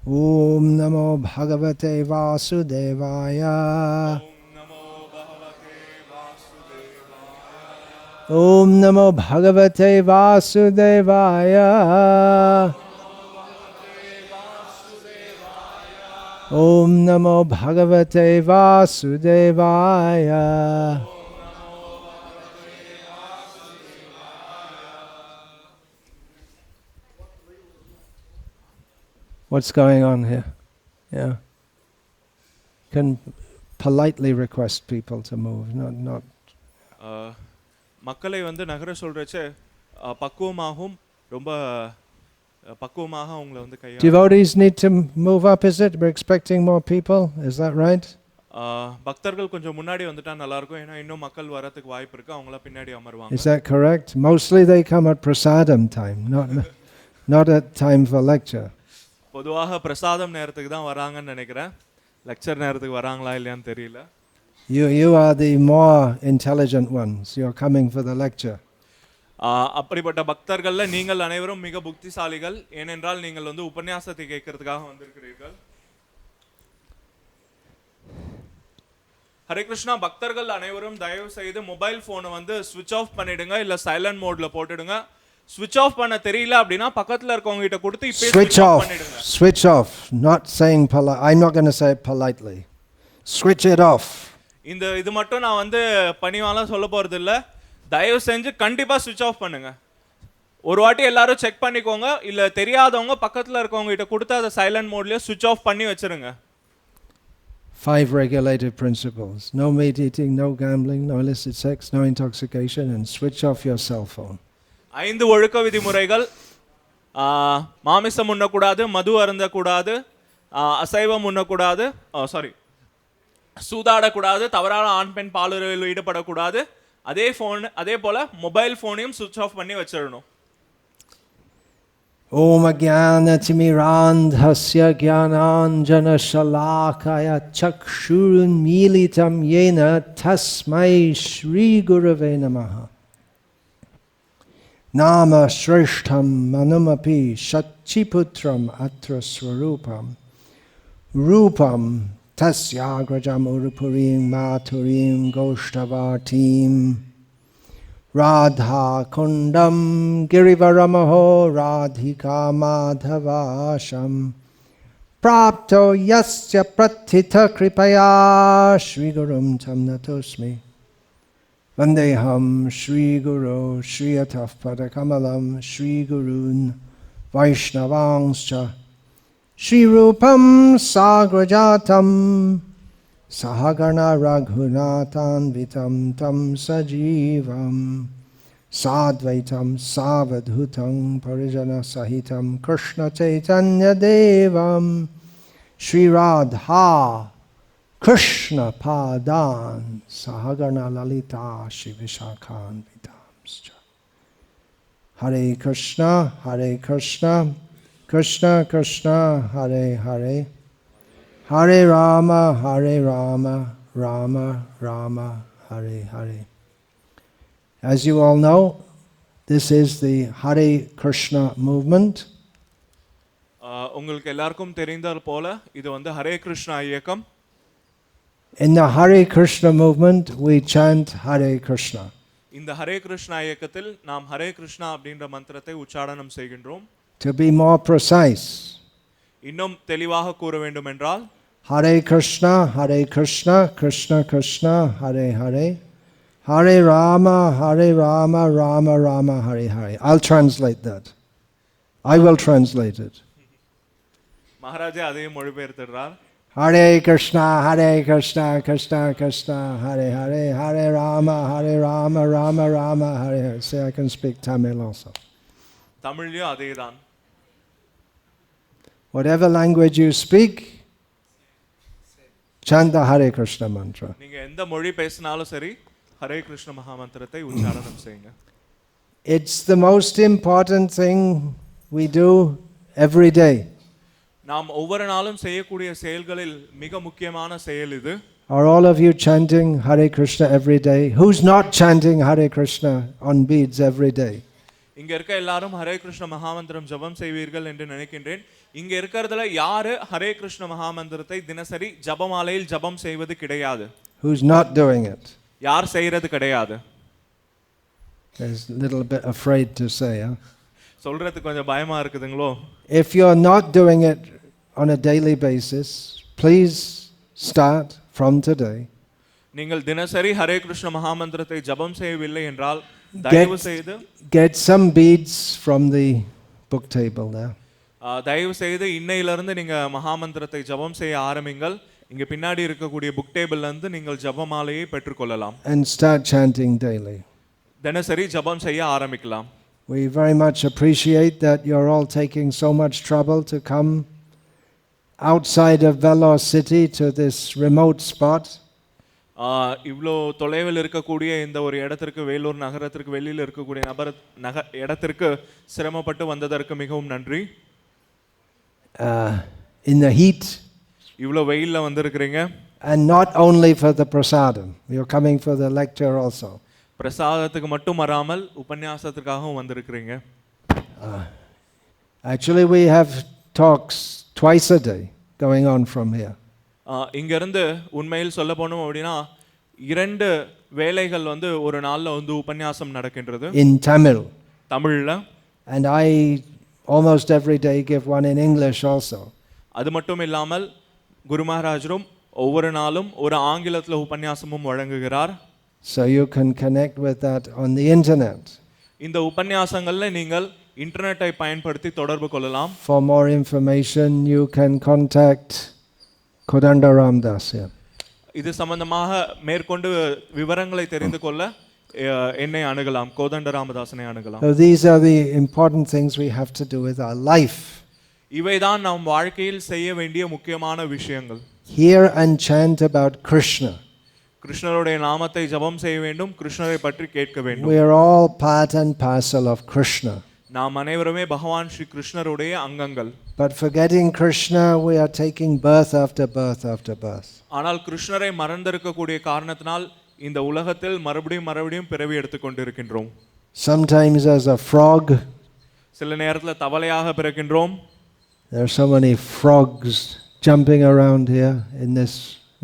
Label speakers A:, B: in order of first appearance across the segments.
A: Om Namo Bhagavate Vasudevaya. Om Namo Bhagavate Vasudevaya. Om Namo Bhagavate Vasudevaya. What's going on here? Yeah. Can politely request people to move, not.
B: மக்களை வந்து நகர சொல்றச்சே பக்குவமாகவும் ரொம்ப பக்குவமாக அவங்களை வந்து கையாள.
A: Devotees need to move up, is it? We're expecting more people. Is that right?
B: பக்தர்கள் கொஞ்சம் முன்னாடி வந்துட்டா நல்லா இருக்கும். ஏன்னா இன்னும் மக்கள் வரதுக்கு வாய்ப்பு இருக்கு. அவங்கள பின்னாடி அமர்வாங்க.
A: Is that correct? Mostly they come at prasadam time, not at time for lecture.
B: பொதுவாக பிரசாதம் நேரத்துக்கு தான் வராங்கன்னு நினைக்கிறேன். லெக்சர் நேரத்துக்கு வராங்களா இல்லையான்னு தெரியல.
A: You are the more intelligent ones. You're coming for the lecture.
B: அப்படிப்பட்ட பக்தர்கள்ல நீங்கள் அனைவரும் மிக புத்திசாலிகள். ஏனென்றால் நீங்கள் வந்து உபன்யாசத்தை கேட்கிறதுக்காக வந்திருக்கிறீர்கள். ஹரே கிருஷ்ணா. பக்தர்கள் அனைவரும் தயவு செய்து மொபைல் போனை வந்து ஸ்விட்ச் ஆஃப் பண்ணிடுங்க, இல்ல சைலண்ட் மோட்ல போட்டுடுங்க. ஸ்விட்ச் ஆஃப் பண்ண தெரியல அப்படினா பக்கத்துல இருக்கவங்க கிட்ட கொடுத்து இப்பவே ஸ்விட்ச் ஆஃப் பண்ணிடுங்க.
A: Switch off. Not saying polite. I'm not going to say it politely. Switch it off.
B: இது மட்டும் நான் வந்து பணிவால சொல்ல போறது இல்ல. தயவு செஞ்சு கண்டிப்பா ஸ்விட்ச் ஆஃப் பண்ணுங்க. ஒரு வாட்டி எல்லாரும் செக் பண்ணிக்கோங்க. இல்ல தெரியாதவங்க பக்கத்துல இருக்கவங்க கிட்ட கொடுத்து அத சைலண்ட் மோட்லயே ஸ்விட்ச் ஆஃப் பண்ணி வச்சிருங்க.
A: 5 regulative principles. No meat eating, no gambling, no illicit sex, no intoxication, and switch off your cell phone.
B: 5 ஒழுக்க விதிமுறைகள். மாமிசம் உண்ணக்கூடாது, மது அருந்தக்கூடாது, அசைவம் உண்ணக்கூடாது, சூதாடக்கூடாது, தவறான ஆண் பெண் பாலுறவில் ஈடுபடக்கூடாது. அதே போல மொபைல் போனையும் சுவிட்ச் ஆஃப் பண்ணி வச்சிடணும்.
A: Om Ajnanatimmirandhasya Jnananjanashalakaya Chakshurunmilitam Yena Tasmai Shri Gurave Namaha. Nama Shrishtham Manumapi Shachiputram Atra Swarupam Rupam Tasyagrajam Urupurim Maturim Goshtavartim Radha Kundam Girivaramaho Radhika Madhavasham Prapto Yasya Pratita Kripaya Shri Gurum Tam Natosmi Vandeham Shri Guru Shri Ataf Padakamalam Shri Gurun Vaishnavangscha Shri Rupam Sagrajatam Sahagana Raghunathan Vitam Tam Sajivam Sadvaitam Savadhutam Parijana Sahitam Krishna Chaitanya Devam Shri Radha Krishna Padan Sahagana Lalita Shri Vishakhan Vidamscha. Hare Krishna, Hare Krishna, Krishna Krishna, Hare Hare, Hare Rama, Hare Rama, Rama Rama, Hare Hare. As you all know, this is the Hare Krishna movement.
B: உங்களுக்கு எல்லாருக்கும் தெரிந்தது போல இது வந்து ஹரே கிருஷ்ணா இயக்கம்.
A: In the Hare Krishna movement, we chant Hare Krishna.
B: இந்த ஹரே கிருஷ்ணா இயக்கத்தில் நாம் ஹரே கிருஷ்ணா அப்படின்ற மந்திரத்தை உச்சாரணம் செய்கின்றோம்.
A: To be more precise,
B: இன்னும் தெளிவாக கூற வேண்டும் என்றால்
A: Hare Krishna, Hare Krishna, Krishna Krishna, Hare Hare, Hare Rama, Hare Rama, Rama Rama, Hare Hare. I'll translate that. I will translate it.
B: Maharaja அதையும் மொழிபெயர்த்துறார்.
A: Hare Krishna, Hare Krishna, Krishna Krishna, Hare Hare, Hare Rama, Rama Rama, Hare Hare. See, I can speak Tamil also.
B: தமிழ்லயும் அதேதான்.
A: Whatever language you speak, chant the Hare Krishna mantra.
B: நீங்க எந்த மொழி பேசினாலும் சரி ஹரே கிருஷ்ண மகாமந்திரத்தை உச்சாரணம் செய்யுங்க.
A: It's the most important thing we do every day.
B: நாம் ஒவ்வொரு நாளும் செய்யக்கூடிய செயல்களில் மிக முக்கியமான செயல் இது.
A: Are all of you chanting Hare Krishna every day? Who's not chanting Hare Krishna on beads every day?
B: இங்க இருக்க எல்லாரும் ஹரே கிருஷ்ண மகாமந்திரம் ஜபம் செய்வீர்கள் என்று நினைக்கின்றேன். இங்க இருக்கிறதுல யாரு ஹரே கிருஷ்ண மகாமந்திரத்தை தினசரி ஜபமாலையில் ஜபம் செய்வது கிடையாது?
A: Who's not doing it?
B: யார் செய்யறது கிடையாது?
A: Is a little bit afraid to say, huh?
B: சொல்றதுக்கு கொஞ்சம் பயமா இருக்குதுங்களோ?
A: If you're not doing it on a daily basis, please start from today.
B: நீங்கள் தினசரி ஹரே கிருஷ்ண மகாமந்திரத்தை ஜபம் செய்யவில்லை என்றால் தயவு செய்து
A: Get some beads from the book table there.
B: தயவு செய்து இன்னையிலிருந்து நீங்க மகாமந்திரத்தை ஜபம் செய்ய ஆரம்பிங்கள். இங்க பின்னாடி இருக்கக்கூடிய புக் டேபிள்ல இருந்து நீங்கள் ஜபமாலையை பெற்றுக்கொள்ளலாம்.
A: And start chanting daily.
B: தினசரி ஜபம் செய்ய ஆரம்பிக்கலாம்.
A: We very much appreciate that you're all taking so much trouble to come outside of Vellore city to this remote spot.
B: இவ்வளோ தொலைவில் இருக்கக்கூடிய இந்த ஒரு இடத்திற்கு, வேலூர் நகரத்திற்கு வெளியில் இருக்கக்கூடிய இடத்திற்கு சிரமப்பட்டு வந்ததற்கு மிகவும் நன்றி.
A: In the heat.
B: இவ்வளோ வெயில்ல வந்திருக்கிறீங்க.
A: And not only for the prasadam, you're coming for the lecture also.
B: பிரசாதத்துக்கு மட்டும் வராமல் உபன்யாசத்துக்காகவும் வந்திருக்கிறீங்க.
A: Actually we have talks twice a day going on from here.
B: இங்க இருந்து உண்மையில் சொல்ல போனோம் அப்படினா 2 வேளைகள் வந்து ஒரு நாள்ல வந்து உபன்யாசம் நடக்கின்றது.
A: In Tamil.
B: தமிழ்ல.
A: And I almost every day give one in English also.
B: அது மட்டும் இல்லாமல் குரு மகாராஜரும் ஒவ்வொரு நாளும் ஒரு ஆங்கிலத்துல உபன்யாசமும் வழங்குகிறார்.
A: So you can connect with that on the internet.
B: இந்த உபன்யாசங்கள்ல நீங்கள் இன்டர்நெட்டை பயன்படுத்தி தொடர்பு கொள்ளலாம்.
A: For more information you can contact Kodandaram Das.
B: இது சம்பந்தமாக மேற்கொண்டு விவரங்களை தெரிந்து கொள்ள என்னை அணுகலாம், கோதண்ட ராமதாசனை அணுகலாம்.
A: So these are the important things we have to do with our life.
B: இவைதான் நம் வாழ்க்கையில் செய்ய வேண்டிய முக்கியமான விஷயங்கள்.
A: Hear and chant about Krishna.
B: கிருஷ்ணருடைய நாமத்தை ஜபம் செய்ய வேண்டும், கிருஷ்ணரை பற்றி கேட்க வேண்டும்.
A: We are all part and parcel of Krishna.
B: நாம் அனைவருமே பகவான் ஸ்ரீ கிருஷ்ணருடைய அங்கங்கள்.
A: But forgetting Krishna, we are taking birth after birth after birth.
B: ஆனால் கிருஷ்ணரை மறந்திருக்கக்கூடிய காரணத்தினால் இந்த உலகத்தில் மறுபடியும் பிறவி எடுத்துக்கொண்டிருக்கின்றோம்.
A: Sometimes as a frog.
B: சில நேரத்தில் தவளையாக பிறக்கின்றோம்.
A: There are so many frogs jumping around here in this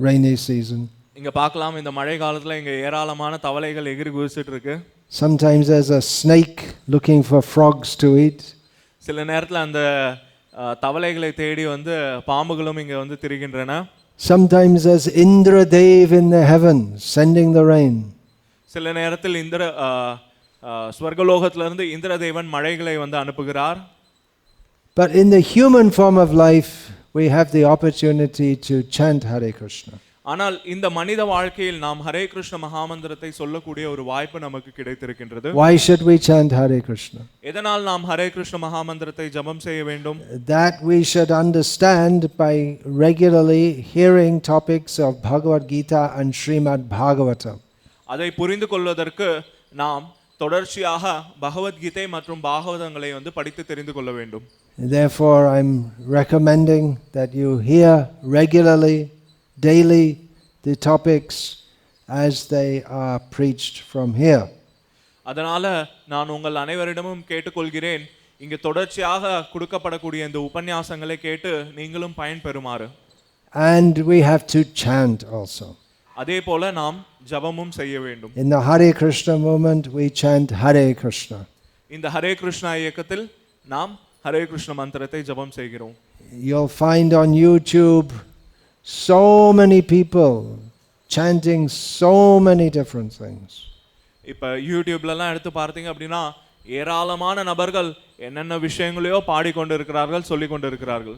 A: rainy season.
B: இங்க பார்க்கலாம், இந்த மழை காலத்துல இங்க ஏராளமான தவளைகள் எகிரி குதிச்சிட்டு இருக்கு.
A: Sometimes there's a snake looking for frogs to eat.
B: சில நேரத்துல அந்த தவளைகளை தேடி வந்து பாம்புகளும் இங்க வந்து திரிகின்றன.
A: Sometimes there's Indradev in the heavens sending the rain.
B: சில நேரத்தில் ஸ்வர்கலோகத்திலிருந்து இந்திரதேவன் மழைகளை வந்து அனுப்புகிறார்.
A: But in the human form of life we have the opportunity to chant Hare Krishna.
B: ஆனால் இந்த மனித வாழ்க்கையில் நாம் ஹரே கிருஷ்ண மகாமந்திரத்தை சொல்லக்கூடிய ஒரு வாய்ப்பு நமக்கு கிடைத்திருக்கின்றது.
A: Why should we chant Hare Krishna?
B: எதனால் நாம் ஹரே கிருஷ்ண மகாமந்திரத்தை ஜபம் செய்ய வேண்டும்?
A: That we should understand by regularly hearing topics of Bhagavad Gita and Srimad Bhagavatam.
B: அதை புரிந்து கொள்வதற்கு நாம் தொடர்ச்சியாக பகவத்கீதை மற்றும் பாகவதங்களை வந்து படித்து தெரிந்து கொள்ள வேண்டும்.
A: Therefore I'm recommending that you hear regularly, daily, the topics as they are preached from here.
B: அதனால நான் உங்கள் அனைவரிடமும் கேட்டுக்கொள்கிறேன், இங்கே தொடர்ச்சியாக கொடுக்கப்படக்கூடிய இந்த உபன்யாசங்களை கேட்டு நீங்களும் பயன்பெறுமாறு.
A: And we have to chant also.
B: அதே போல நாம் ஜபமும் செய்ய வேண்டும்.
A: In the Hare Krishna movement we chant Hare Krishna.
B: இந்த ஹரே கிருஷ்ணா இயக்கத்தில் நாம் ஹரே கிருஷ்ண மந்திரத்தை ஜபம் செய்கிறோம்.
A: You'll find on YouTube so many people chanting so many different things.
B: இப்ப யூடியூப்லலாம் எடுத்து பார்த்தீங்க அப்படின்னா ஏராளமான நபர்கள் என்னென்ன விஷயங்களையோ பாடிக்கொண்டிருக்கிறார்கள், சொல்லிக்கொண்டிருக்கிறார்கள்.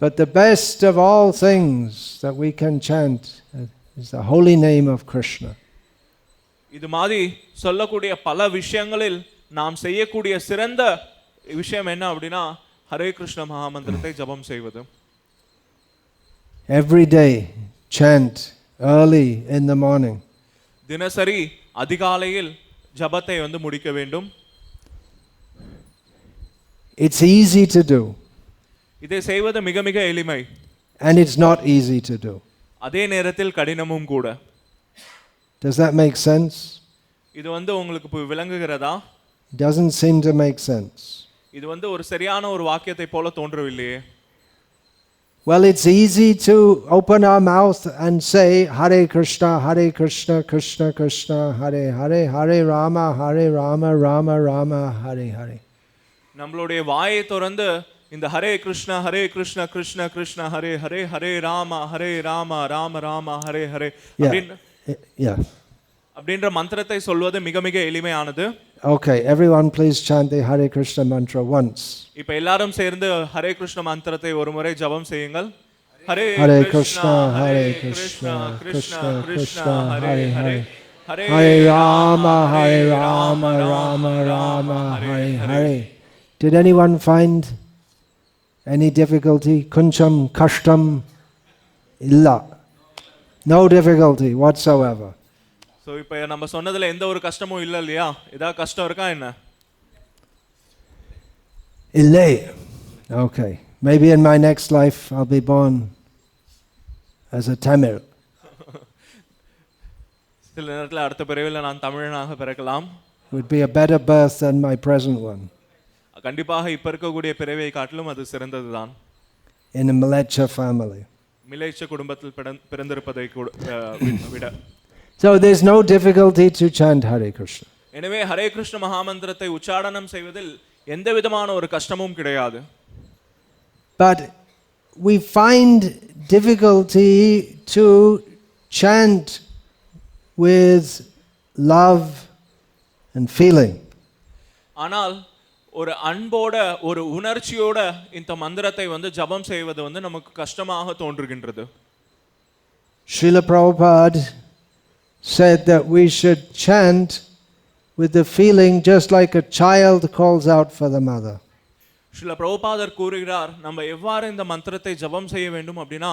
A: But the best of all things that we can chant is the holy name of Krishna.
B: இது மாதிரி சொல்லக்கூடிய பல விஷயங்களில் நாம் செய்யக்கூடிய சிறந்த விஷயம் என்ன அப்படின்னா ஹரே கிருஷ்ண மகாமந்திரத்தை ஜபம் செய்வது.
A: Every day chant early in the morning.
B: தினசரி அதிகாலையில் ஜபத்தை வந்து முடிக்க வேண்டும்.
A: It's easy to do.
B: இதை செய்வது மிக மிக எளிமை.
A: And it's not easy to do.
B: அதே நேரத்தில் கடினமும் கூட.
A: Does that make sense?
B: இது வந்து உங்களுக்கு விளங்குகிறதா?
A: Doesn't seem to make sense.
B: இது வந்து ஒரு சரியான ஒரு வாக்கியத்தை போல தோன்றவில்லையே.
A: Well, it's easy to open our mouth and say Hare Krishna, Krishna Krishna, Hare Hare, Hare Rama, Rama Rama, Hare Hare.
B: நம்மளுடைய வாயை திறந்து இந்த ஹரே கிருஷ்ணா கிருஷ்ணா கிருஷ்ணா ஹரே ஹரே, ஹரே ராமா ராம ராம ஹரே ஹரே அப்படின்ற மந்திரத்தை சொல்வது மிக மிக எளிமையானது.
A: Okay, everyone please chant the Hare Krishna mantra once.
B: இப்ப எல்லாரும் சேர்ந்து ஹரே கிருஷ்ண மந்திரத்தை ஒரு முறை ஜெபம் செய்யுங்கள். Hare
A: Krishna Krishna Krishna Hare Hare,
B: Hare
A: Rama Rama Rama Hare Hare. Did anyone find any difficulty? Kuncham kashtam illa. No difficulty whatsoever.
B: So இப்ப நம்ம சொன்னதுல எந்த ஒரு கஷ்டமும் இல்ல இல்லையா? ஏதாவது கஷ்டம் இருக்கா என்ன?
A: Illay. Okay. Maybe in my next life I'll be born as a Tamil.
B: சில நேரத்துல அடுத்த பிறவில நான் தமிழனாக பிறக்கலாம்.
A: It would be a better birth than my present one.
B: கண்டிப்பாக இப்ப இருக்கக்கூடிய பிறவியை காட்டிலும் அது சிறந்ததுதான்.
A: In a Mleccha family.
B: Mlechchha குடும்பத்தில் பிறந்திருப்பதை விட.
A: So there's no difficulty to chant Hare Krishna.
B: எனவே ஹரே கிருஷ்ண மகாமந்திரத்தை உச்சாரணம் செய்வதில் எந்த விதமான ஒரு கஷ்டமும் கிடையாது.
A: But we find difficulty to chant with love and feeling.
B: ஆனால் ஒரு அன்போட ஒரு உணர்ச்சியோட இந்த மந்திரத்தை வந்து ஜபம் செய்வது வந்து நமக்கு கஷ்டமாக தோன்றுகின்றது.
A: Srila Prabhupada said that we should chant with the feeling just like a child calls out for the mother.
B: Srila பிரபுபாதர் கூறுகிறார், நம்ம எவ்வாறு இந்த மந்திரத்தை ஜபம் செய்ய வேண்டும் அப்படின்னா,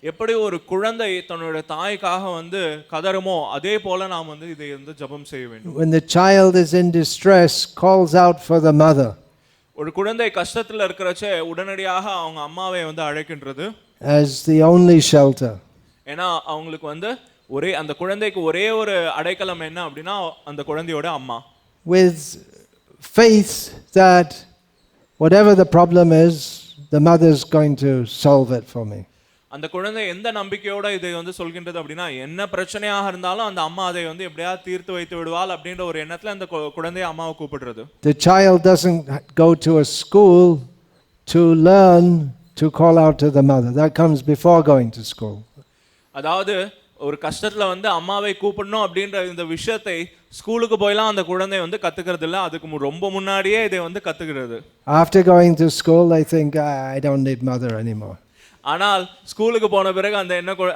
B: எப்படி ஒரு குழந்தை தன்னுடைய தாய்க்காக வந்து கதறுமோ அதே போல நாம் வந்து இதை வந்து ஜபம் செய்ய வேண்டும்.
A: When the child is in distress, calls out for the mother.
B: ஒரு குழந்தை கஷ்டத்துல இருக்கறச்சே உடனடியாக அவங்க அம்மாவை வந்து அழைக்கின்றது.
A: As the only shelter.
B: ஏன்னா அவங்களுக்கு வந்து ஒரே அந்த குழந்தைக்கு ஒரே ஒரு அடைக்கலம் என்ன அப்படின்னா அந்த குழந்தையோட அம்மா.
A: With faith that whatever the problem is, the mother is going to solve it for me.
B: அந்த குழந்தை எந்த நம்பிக்கையோட இதை வந்து சொல்கின்றது அப்படின்னா, என்ன பிரச்சனையாக இருந்தாலும் அந்த அம்மா அதை வந்து எப்படியாவது தீர்த்து வைத்து விடுவாள் அப்படின்ற ஒரு எண்ணத்துல அந்த குழந்தையை அம்மாவை கூப்பிடுறது.
A: The child doesn't go to a school to learn to call out to the mother. That comes before going to school.
B: அதாவது ஒரு கஷ்டத்துல வந்து அம்மாவை கூப்பிடணும் அப்படின்ற இந்த விஷயத்தை ஸ்கூலுக்கு போயலாம் அந்த குழந்தை வந்து கத்துக்கிறது இல்ல, அதுக்கு ரொம்ப முன்னாடியே இதை வந்து கத்துக்கிறது.
A: After going to school, I think I don't need mother anymore.
B: ஆனால் ஸ்கூலுக்கு போன பிறகு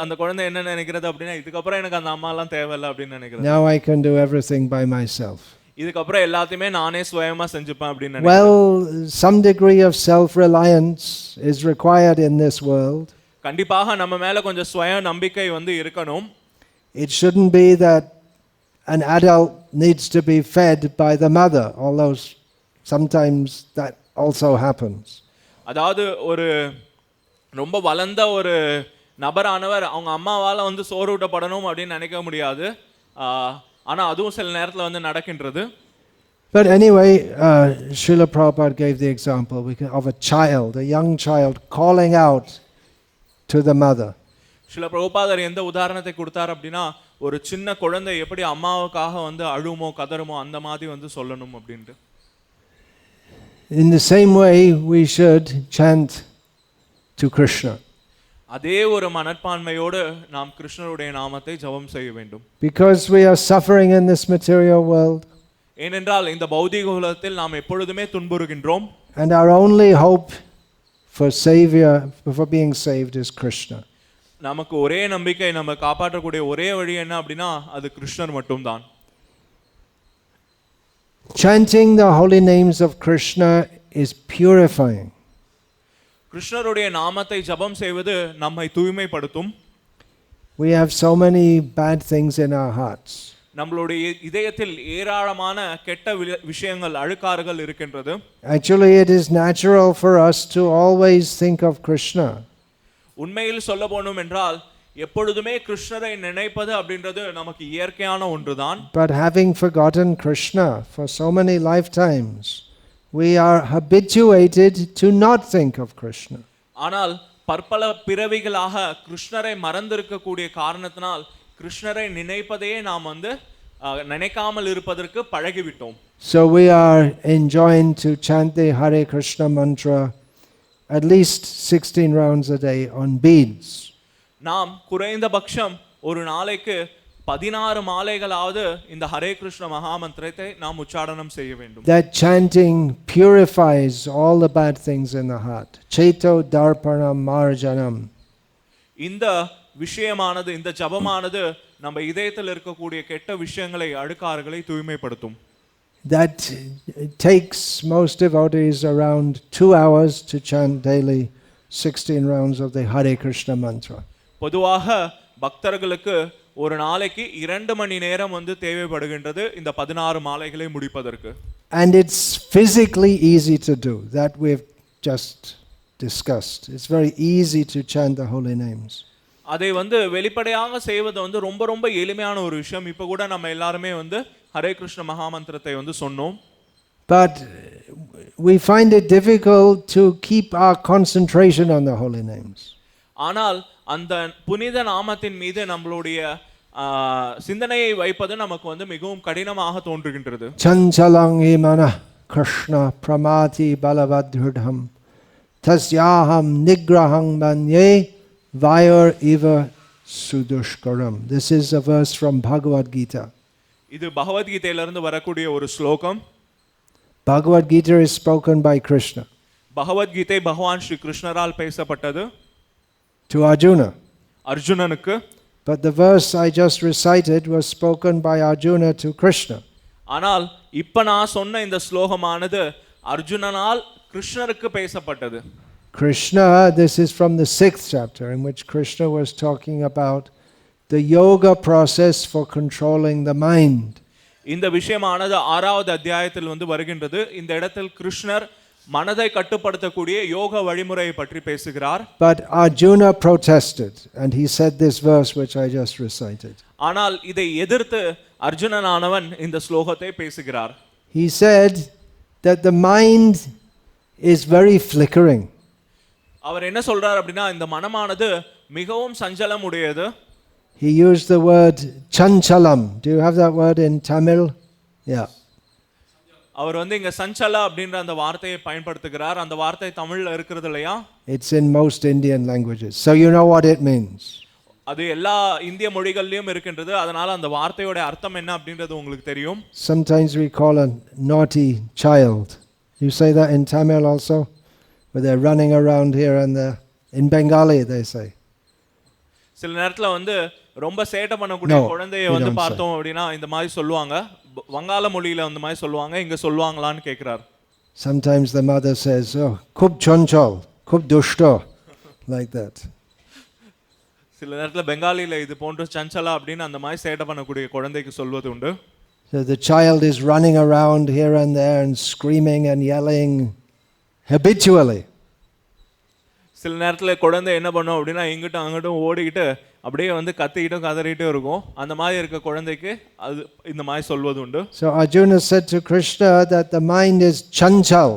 B: அந்த குழந்தை என்ன நினைக்கிறது அப்படின்னா, இதுக்கப்புறம் எனக்கு அந்த அம்மா எல்லாம் தேவையில்லை அப்படின்னு நினைக்கிறது.
A: Now I can do everything by myself.
B: இதுக்கப்புறம் எல்லாத்தையுமே நானே சுயமா செஞ்சுப்பேன் அப்படின்னு நினைக்கிறேன்.
A: Well, some degree of self-reliance is required in this world.
B: கண்டிப்பாக நம்ம மேல கொஞ்சம் சுய நம்பிக்கை வந்து இருக்கணும்.
A: It shouldn't be that an adult needs to be fed by the mother, although sometimes that also happens.
B: அதாவது ஒரு ரொம்ப வளர்ந்த ஒரு நபரானவர் அவங்க அம்மாவால வந்து சோறு ஊட்டப்படணும் அப்படின்னு நினைக்க முடியாது. ஆனா அதுவும் சில நேரத்துல வந்து நடக்கின்றது.
A: But anyway, Srila Prabhupada gave the example of a child, a young child calling out to the mother.
B: Srila பிரபுபாதர் எந்த உதாரணத்தை கொடுத்தார் அப்படின்னா, ஒரு சின்ன குழந்தை எப்படி அம்மாவுக்காக வந்து அழுமோ கதறுமோ அந்த மாதிரி வந்து சொல்லணும் அப்படின்ட்டு.
A: In the same way, we should chant to Krishna.
B: அதே ஒரு மனப்பான்மையோடு நாம் கிருஷ்ணருடைய நாமத்தை ஜெபம் செய்ய வேண்டும்.
A: Because we are suffering in this material world.
B: ஏனென்றால் இந்த பௌதிக உலகத்தில் நாம் எப்பொழுதுமே துன்புறுகின்றோம்.
A: And our only hope for being saved is Krishna.
B: நமக்கு ஒரே நம்பிக்கை, நம்ம காப்பாற்றக்கூடிய ஒரே வழி என்ன அப்படின்னா அது கிருஷ்ணர் மட்டும்தான்.
A: Chanting the holy names of Krishna is purifying.
B: கிருஷ்ணருடைய நாமத்தை ஜெபம் செய்வது நம்மை தூய்மைப்படுத்தும்.
A: We have so many bad things in our hearts.
B: நம்மளுடைய இதயத்தில் ஏராளமான கெட்ட விஷயங்கள் அழுக்காறுகள் இருக்கின்றது.
A: Actually, it is natural for us to always think of Krishna.
B: உண்மையில் சொல்ல போனோம் என்றால் எப்பொழுதுமே கிருஷ்ணரை நினைப்பது அப்படின்றது நமக்கு இயற்கையான ஒன்றுதான்.
A: But having forgotten Krishna for so many lifetimes, we are habituated to not think of Krishna.
B: ஆனால் பற்பல பிறவிகளாக கிருஷ்ணரை மறந்திருக்கக்கூடிய காரணத்தினால் கிருஷ்ணரை நினைப்பதையே நாம் வந்து நினைக்காமல் இருப்பதற்கு பழகிவிட்டோம்.
A: So we are enjoined to chant the Hare Krishna mantra at least 16 rounds a day on beads.
B: நாம் குறைந்தபட்சம் ஒரு நாளைக்கு 16 மாலைகளாவது இந்த ஹரே கிருஷ்ண மகாமந்திரத்தை நாம் உச்சாரணம் செய்ய வேண்டும்.
A: That chanting purifies all the bad things in the heart. Cheto darpanam marjanam.
B: இந்த விஷயமானது, இந்த ஜபமானது நம்ம இதயத்தில் இருக்கக்கூடிய கெட்ட விஷயங்களை, அழுக்காறுகளை தூய்மைப்படுத்தும்.
A: That takes most devotees around 2 hours to chant daily 16 rounds of the Hare Krishna mantra.
B: பொதுவாக பக்தர்களுக்கு ஒரு நாளைக்கு 2 மணி நேரம் வந்து தேவைப்படுகின்றது இந்த 16 மாலைகளை முடிப்பதற்கு.
A: And it's physically easy to do. That we've just discussed. It's very easy to chant the holy names.
B: அதை வந்து வெளிப்படையாக செய்வது வந்து ரொம்ப ரொம்ப எளிமையான ஒரு விஷயம். இப்போ கூட நம்ம எல்லாருமே வந்து ஹரே கிருஷ்ண மகாமந்திரத்தை வந்து சொன்னோம்.
A: But we find it difficult to keep our concentration on the holy names.
B: ஆனால் அந்த புனித நாமத்தின் மீது நம்மளுடைய சிந்தனையை வைப்பது நமக்கு வந்து மிகவும் கடினமாக தோன்றுகின்றது.
A: Chanchalang imana Krishna pramati balavadhridham tasyaham nigraham manye vayur iva sudushkaram. This is a verse from Bhagavad Gita.
B: இது பகவத்கீதையிலிருந்து வரக்கூடிய ஒரு ஸ்லோகம்.
A: Bhagavad Gita is spoken by Krishna.
B: Bhagavad Gita பகவான் ஸ்ரீ கிருஷ்ணரால் பேசப்பட்டது
A: to Arjuna.
B: அர்ஜுனனுக்கு.
A: But the verse I just recited was spoken by Arjuna to Krishna.
B: ஆனால் இப்ப நான் சொன்ன இந்த ஸ்லோகமானது அர்ஜுனனால் கிருஷ்ணருக்கு பேசப்பட்டது.
A: Krishna, this is from the 6th chapter in which Krishna was talking about the yoga process for controlling the mind.
B: இந்த விஷயமானது 6வது அத்தியாயத்தில் வந்து வருகின்றது. இந்த இடத்தில் கிருஷ்ணர் மனதை கட்டுப்படுத்தக்கூடிய யோக வழிமுறையை பற்றி பேசுகிறார்.
A: But Arjuna protested and he said this verse which I just recited.
B: ஆனால் இதை எதிர்த்து அர்ஜுனனானவன் இந்த ஸ்லோகத்தை பேசுகிறார்.
A: He said that the mind is very flickering.
B: அவர் என்ன சொல்றார் அப்படின்னா இந்த மனமானது மிகவும் சஞ்சலம் உடையது.
A: He used the word chanchalam. Do you have that word in Tamil? Yeah.
B: அவர் வந்து இங்க சஞ்சல அப்படின்ற அந்த வார்த்தையை பயன்படுத்துகிறார். அந்த வார்த்தை தமிழ்ல இருக்கிறது இல்லையா?
A: It's in most Indian languages. So you know what it means.
B: அது எல்லா இந்திய மொழிகளிலும் இருக்கின்றது. அதனால அந்த வார்த்தையோட அர்த்தம் என்ன அப்படின்றது உங்களுக்கு தெரியும்.
A: Sometimes we call a naughty child. You say that in Tamil also? Where they're running around here and in Bengali they say.
B: சில நேரத்துல வந்து ரொம்ப சேட்டை பண்ணக்கூடிய குழந்தையை வந்து பார்த்தோம் அப்படின்னா இந்த மாதிரி சொல்லுவாங்க. வங்காள மொழியில அந்த மாதிரி சொல்லுவாங்க. இங்க சொல்லுவாங்களான்னு கேக்குறார்.
A: Sometimes the mother says, "Oh, khub chonchol, khub dushto," like that.
B: சில நேரத்துல பெங்காலில இது போன்ற சஞ்சலா அப்படின்னு அந்த மாதிரி சேட்டை பண்ணக்கூடிய குழந்தைக்கு சொல்வது உண்டு.
A: So the child is running around here and there and screaming and yelling habitually.
B: சில நேரத்துல குழந்தை என்ன பண்ணும் அப்படின்னா இங்கிட்டும் அங்கிட்டும் ஓடிக்கிட்டு அப்படியே வந்து கத்திக்கிட்டும் கதறிட்டும் இருக்கும். அந்த மாதிரி இருக்க குழந்தைக்கு அது இந்த மாதிரி சொல்வது உண்டு.
A: So Arjuna said to Krishna that the mind is chanchal.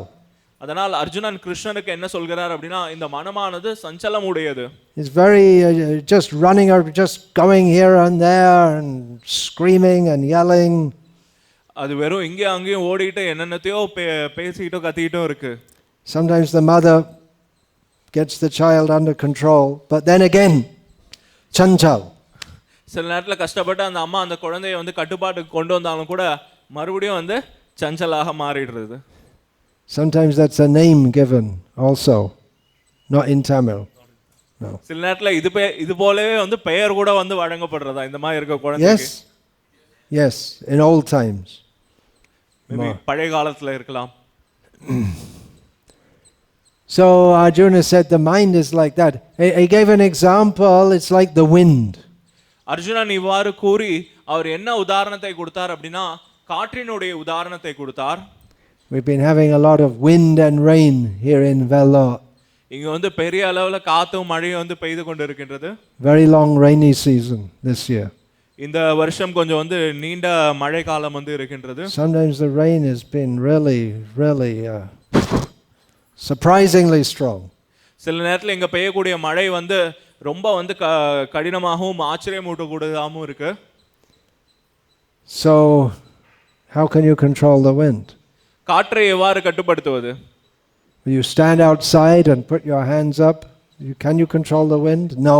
B: அதனால் அர்ஜுனன் கிருஷ்ணனுக்கு என்ன சொல்கிறார் அப்படின்னா இந்த மனமானது சஞ்சலம் உடையது.
A: It's very just running or just going here and there and screaming and yelling.
B: அது வெறும் இங்கே அங்கேயும் ஓடிட்டு என்னென்னத்தையோ பேசிக்கிட்டோ கத்திக்கிட்டோ இருக்கு.
A: Sometimes the mother gets the child under control, but then again chanchal.
B: சில நேரத்துல கஷ்டப்பட்டு அந்த அம்மா அந்த குழந்தையை வந்து கட்டுப்பாட்டுக்கு கொண்டு வந்தாலும் கூட மறுபடியும் வந்து சஞ்சலாக மாறிடுறது.
A: Sometimes that's a name given also, not in Tamil. No.
B: சில நேரத்துல இது போலவே வந்து பெயர் கூட வந்து வழங்கப்படுறதா இந்த மாதிரி இருக்க குழந்தைக்கு?
A: Yes, in old times.
B: பழைய காலத்துல இருக்கலாம்.
A: So Arjuna said the mind is like that. He gave an example, it's like the wind.
B: Arjunan இவ்வாறு கூறி அவர் என்ன உதாரணத்தை கொடுத்தார் அப்படின்னா காற்றினுடைய உதாரணத்தை கொடுத்தார்.
A: We've been having a lot of wind and rain here in Vellore.
B: இங்க வந்து பெரிய அளவுல காத்தும் மழையும் வந்து பெய்து கொண்டு இருக்கின்றது.
A: Very long rainy season this year.
B: இந்த வருஷம் கொஞ்சம் வந்து நீண்ட மழை காலம் வந்து இருக்கின்றது.
A: Sometimes the rain has been really surprisingly strong.
B: சில நேரத்துல இங்க பெய்யக்கூடிய மழை வந்து ரொம்ப வந்து கடினமாகவும் ஆச்சரியமூட்டக்கூடியதாகவும் இருக்கு.
A: So how can you control the wind?
B: காற்றை எவ்வாறு கட்டுப்படுத்துவது?
A: You stand outside and put your hands up. Can you control the wind? No.